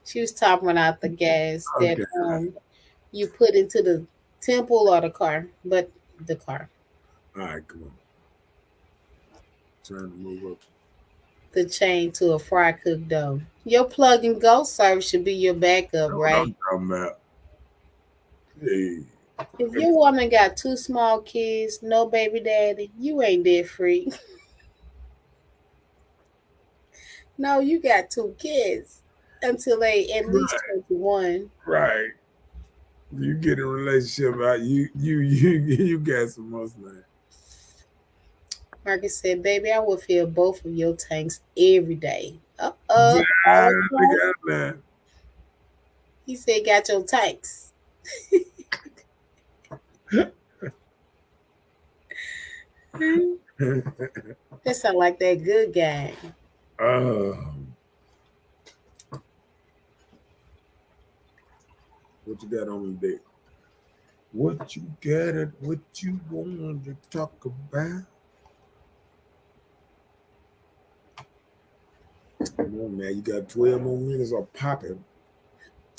She was talking about the gas that Okay. you put into the temple or the car, but the car. All right, come on. Trying to move up. The chain to a fry cook dough. Your plug and go service should be your backup, That's what right? I'm talking about. Hey. If your woman got two small kids, no baby daddy, you ain't debt free. No, you got two kids until they at least Right. 21. Right. You get a relationship out, you got some most man. Marcus said, baby, I will fill both of your tanks every day. Nah, look out now. He said, got your tanks. That sound like that good guy. Oh, what you got on the deck? What you got it? What you want to talk about? Come on, man. You got 12 more minutes of popping.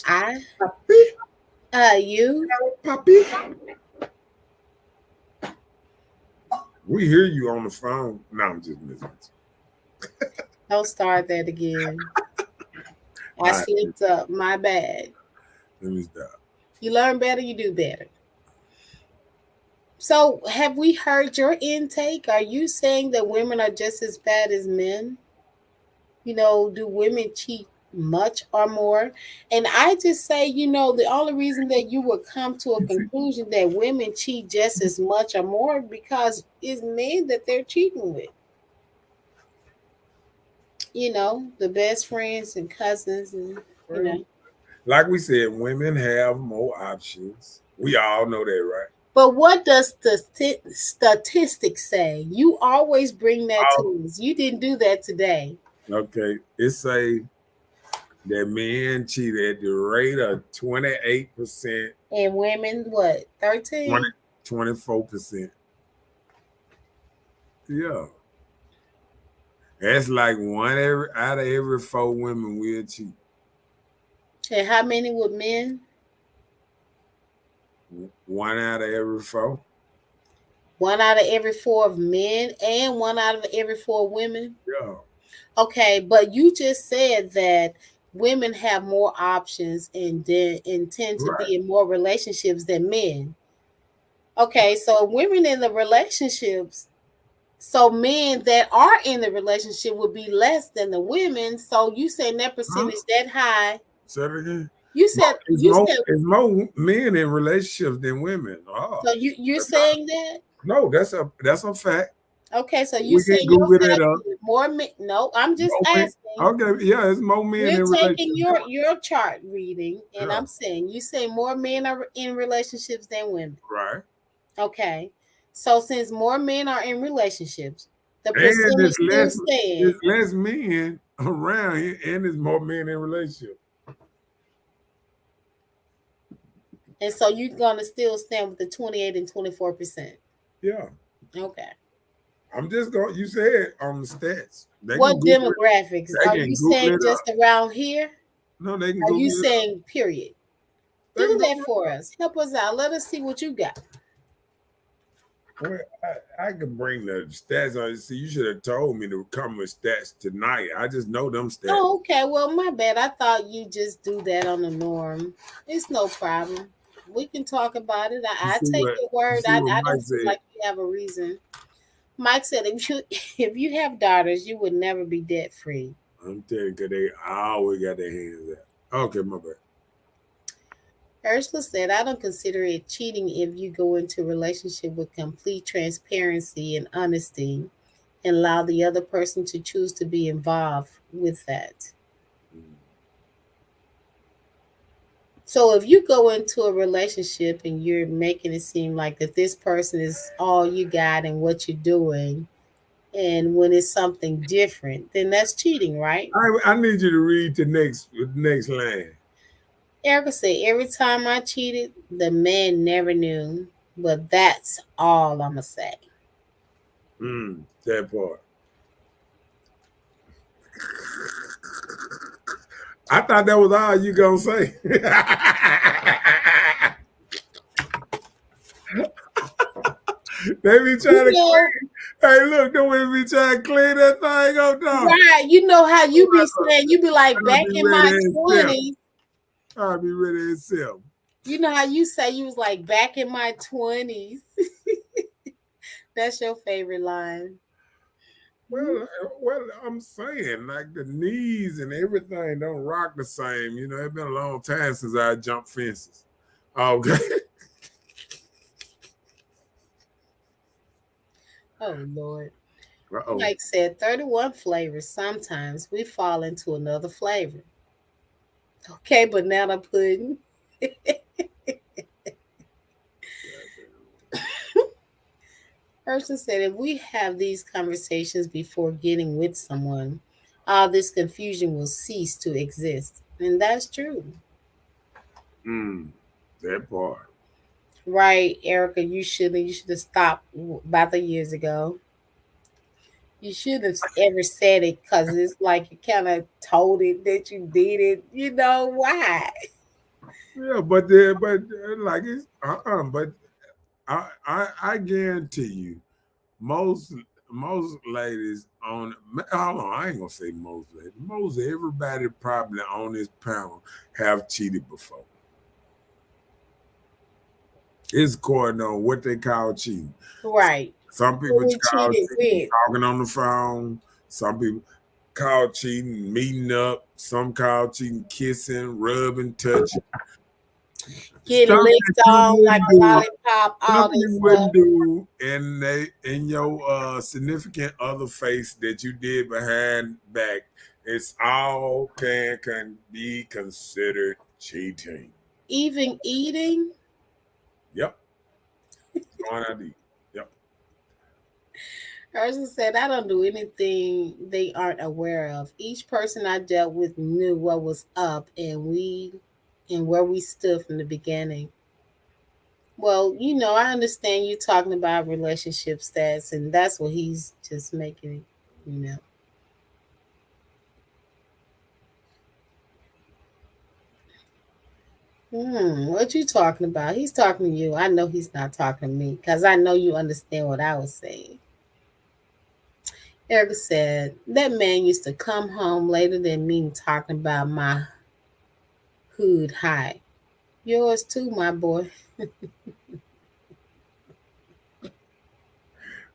I, Poppy, you, poppy. We hear you on the phone. No, I'm just messing. don't start that again. I All right, slipped up. My bad. let me stop. You learn better, you do better. So, have we heard your intake? Are you saying that women are just as bad as men? Do women cheat much or more? And I just say, the only reason that you would come to a conclusion that women cheat just as much or more because it's men that they're cheating with. The best friends and cousins and. Like we said, women have more options. We all know that, right? But what does the statistics say? You always bring that to us. You didn't do that today. Okay, it say that men cheat at the rate of 28%, And women, what, 13? 24%. Yeah. That's like out of every 4 women will cheat. And how many with men? 1 out of every 4. 1 out of every 4 of men and 1 out of every 4 women. Yeah. Okay, but you just said that women have more options and tend to Right. be in more relationships than men. Okay, so women in the relationships, so men that are in the relationship would be less than the women. So you saying that Huh? percentage that high? Say it again. You said you said It's more men in relationships than women. Oh, so you're saying that? no, that's a fact. Okay, so you We can saying your Google that fact up. is more men? No, I'm just More men. asking. Okay, yeah, it's more men We're in taking relationships. your chart reading, and Yeah, I'm saying you say more men are in relationships than women. right. Okay, so since more men are in relationships, the And percentage still stand, there's less men around here, and there's more men in relationships. and so you're gonna still stand with the 28 and 24%. Yeah, Okay. I'm just going. You said on the stats. They can What Google it. demographics They are can you Google saying? it up. Just around here? No, they can Are you Google it up. saying period? They can Do that Google it for up. us. Help us out. Let us see what you got. Well, I can bring the stats on. See, you should have told me to come with stats tonight. I just know them stats. Oh, okay. Well, my bad. I thought you just do that on the norm. It's no problem. We can talk about it. You I see take what your you word. see I, what I Mike don't feel said. like you have a reason. Mike said if you have daughters, you would never be debt free. I'm telling you, cause they always got their hands out. Okay, my bad. Ursula said, I don't consider it cheating if you go into a relationship with complete transparency and honesty and allow the other person to choose to be involved with that. So if you go into a relationship and you're making it seem like that this person is all you got and what you're doing, and when it's something different, then that's cheating, right? I need you to read the next line. Erica said, every time I cheated, the man never knew. But that's all I'm going to say. That part. I thought that was all you gonna say. They be trying You to know, clean. Hey, look, don't we be trying to clean that thing up, dog? right. You know how you be saying, you be like, I'll back be in ready my to accept. 20s. I'll be ready to accept. You know how you say you was like, back in my 20s. That's your favorite line. Well, I'm saying like the knees and everything don't rock the same. You know, it's been a long time since I jumped fences. Okay. Oh, Lord. Uh-oh. Mike said 31 flavors. Sometimes we fall into another flavor. Okay, banana pudding. Person said if we have these conversations before getting with someone, all this confusion will cease to exist. And that's true. That part. Right, Erica, you should have stopped about the years ago. You should have ever said it because it's like you kind of told it that you did it. You know why? Yeah, but like it's but I guarantee you most most ladies on hold on, I ain't gonna say most ladies. Most everybody probably on this panel have cheated before. It's according on what they call cheating. Right. Some Who people we call cheated cheating with. talking on the phone. Some people call cheating meeting up. Some call cheating kissing, rubbing, touching. Getting Stuff that licked you on like wouldn't a do, lollipop, stuff all that you stuff. wouldn't do in your significant other face that you did behind back. It's all can be considered cheating. Even eating. Yep. Going out to eat. Yep. Person said, I don't do anything they aren't aware of. Each person I dealt with knew what was up and where we stood from the beginning. Well, I understand you talking about relationship stats, and that's what he's just making, you know. What you talking about? He's talking to you. I know he's not talking to me because I know you understand what I was saying. Erica said, that man used to come home later than me talking about my hood high. Yours too, my boy.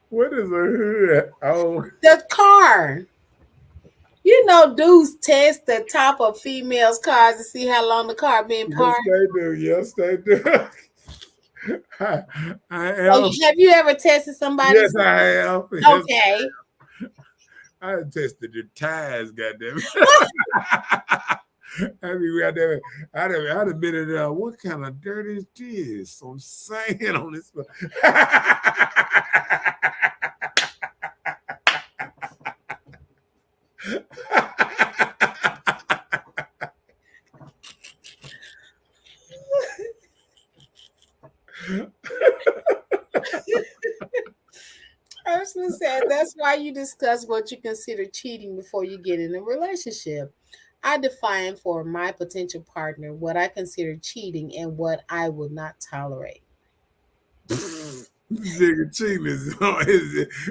What is a hood? Oh, The car. Dudes test the top of females' cars to see how long the car been yes, parked. they do. Yes, they do. I So am. have you ever tested Yes, somebody's? I have. Yes, Okay. I tested the tires, goddamn it. I mean, goddamn it. I'd have been in there. What kind of dirt is this? I'm saying on this. Ursula said that's why you discuss what you consider cheating before you get in a relationship. I define for my potential partner what I consider cheating and what I would not tolerate. Nigga cheating is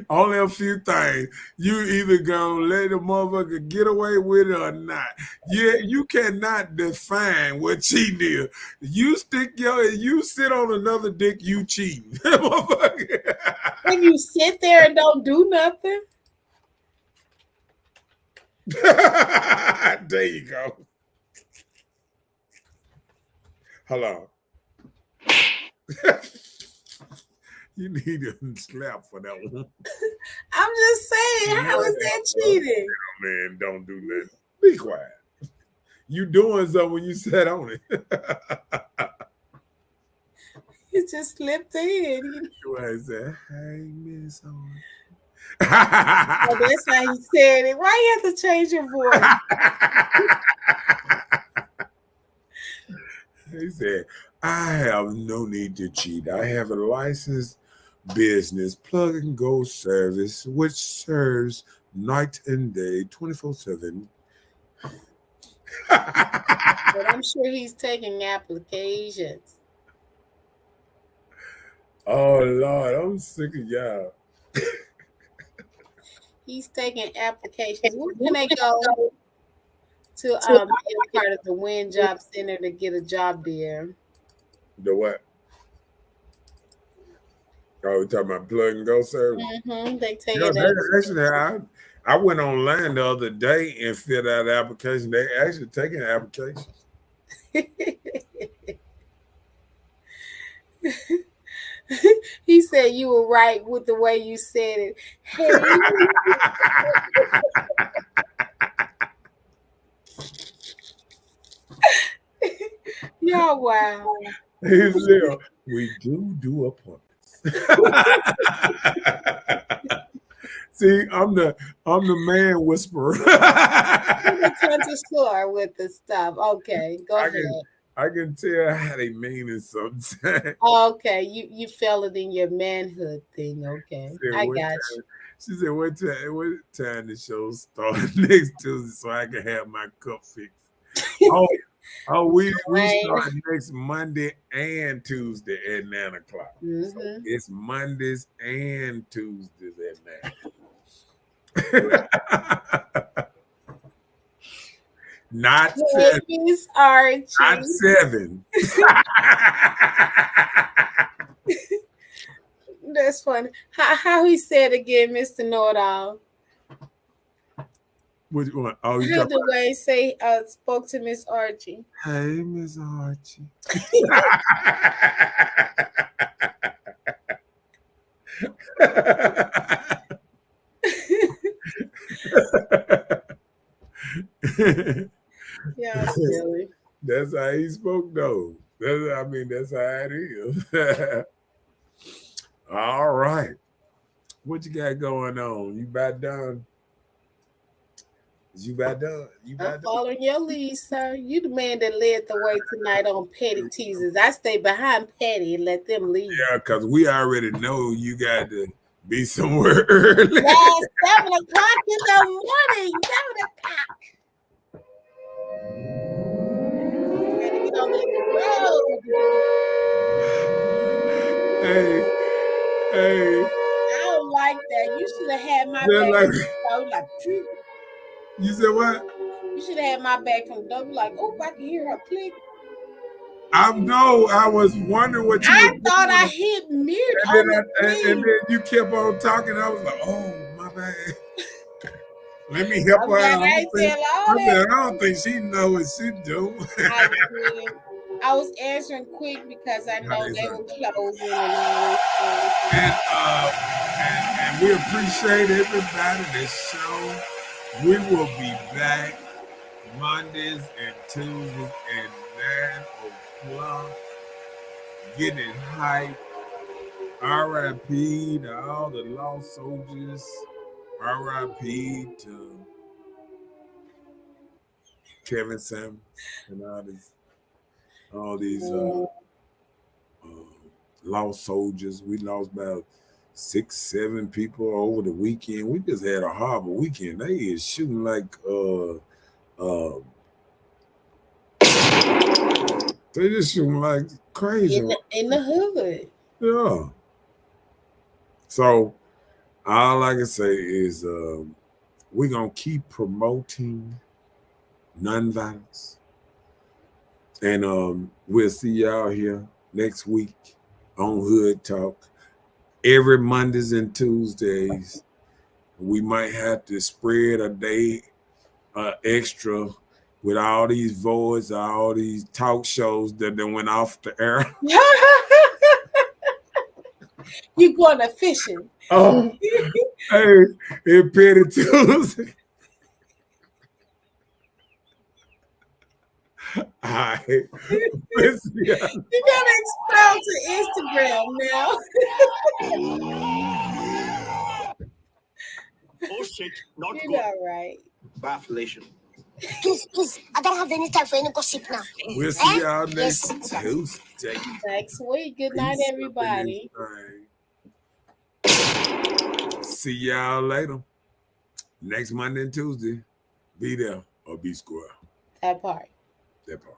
only a few things. You either gonna let the motherfucker get away with it or not. Yeah, you cannot define what cheating is. You sit on another dick, you cheating. Motherfucker. If you sit there and don't do nothing, There you go. Hold on. You need a slap for that one. I'm just saying, how is that cheating? Man, don't do that. Be quiet. You doing something when you sat on it. It just slipped in. I said, hey, Miss On. Oh, that's how he said it. Why you have to change your voice? He said, I have no need to cheat. I have a licensed business plug and go service which serves night and day 24/7. But I'm sure he's taking applications. Oh Lord, I'm sick of y'all. He's taking applications. Where can they go to be a part of the Win Job Center to get a job there? The what? Oh, we talking about plug and go service. They take You know, it. actually, I went online the other day and filled out the application. They actually taking applications. He said you were right with the way you said it. Hey, y'all, wow. He's there. We do appointments. See, I'm the man whisperer. The country store with the stuff. Okay, go ahead. I can tell how they mean it sometimes. Okay, you felt it in your manhood thing. Okay, I got you. She said, what time the show start next Tuesday so I can have my cup fixed? We start next Monday and Tuesday at 9 o'clock. So it's Mondays and Tuesdays at 9. Not Babies are not 7. That's funny. How he said again, Mr. Know-It-All? Which one? Oh, you How the way say spoke to Miss Archie? Hey, Miss Archie. Yeah, silly. That's how he spoke, though. That's how it is. All right. What you got going on? You about done? Is you about done? You I'm about done? following your lead, sir. You the man that led the way tonight on petty teasers. I stay behind petty and let them lead. Yeah, because we already know you got to be somewhere early. Last 7 o'clock in the morning. 7 o'clock. Gotta get on this road. Hey. I don't like that. You should have had my Just back. like, Like, phew. you said what? You should have had my back from the door. Like, oh, I can hear her click. I was wondering what you I were thought doing. I hit mute And on then, the and then you kept on talking. I was like, oh, my bad. Let me help her out. I don't think she knows what she doing. I did. I was answering quick because I know they were closing and all this stuff. And we appreciate everybody that showed. We will be back Mondays and Tuesdays at 9 o'clock. Getting hype. R.I.P. to all the lost soldiers. R.I.P. to Kevin Samuels and all these lost soldiers. We lost about 6, 7 people over the weekend. We just had a horrible weekend. They is shooting like they just shooting like crazy in the hood. Yeah. So all I can say is we're gonna keep promoting nonviolence. And we'll see y'all here next week on Hood Talk. Every Mondays and Tuesdays. We might have to spread a day extra with all these voids, all these talk shows that then went off the air. You going to fishing? Oh, hey, it Petty Tuesday. All right. You gotta expel to Instagram now. Oh shit, not You good. all right. Bafflation. Please, I don't have any time for any gossip now. We'll see y'all next Tuesday. Next week. Good night, Peace up in everybody. this thing. See y'all later. Next Monday and Tuesday. Be there or be square. That part. That part.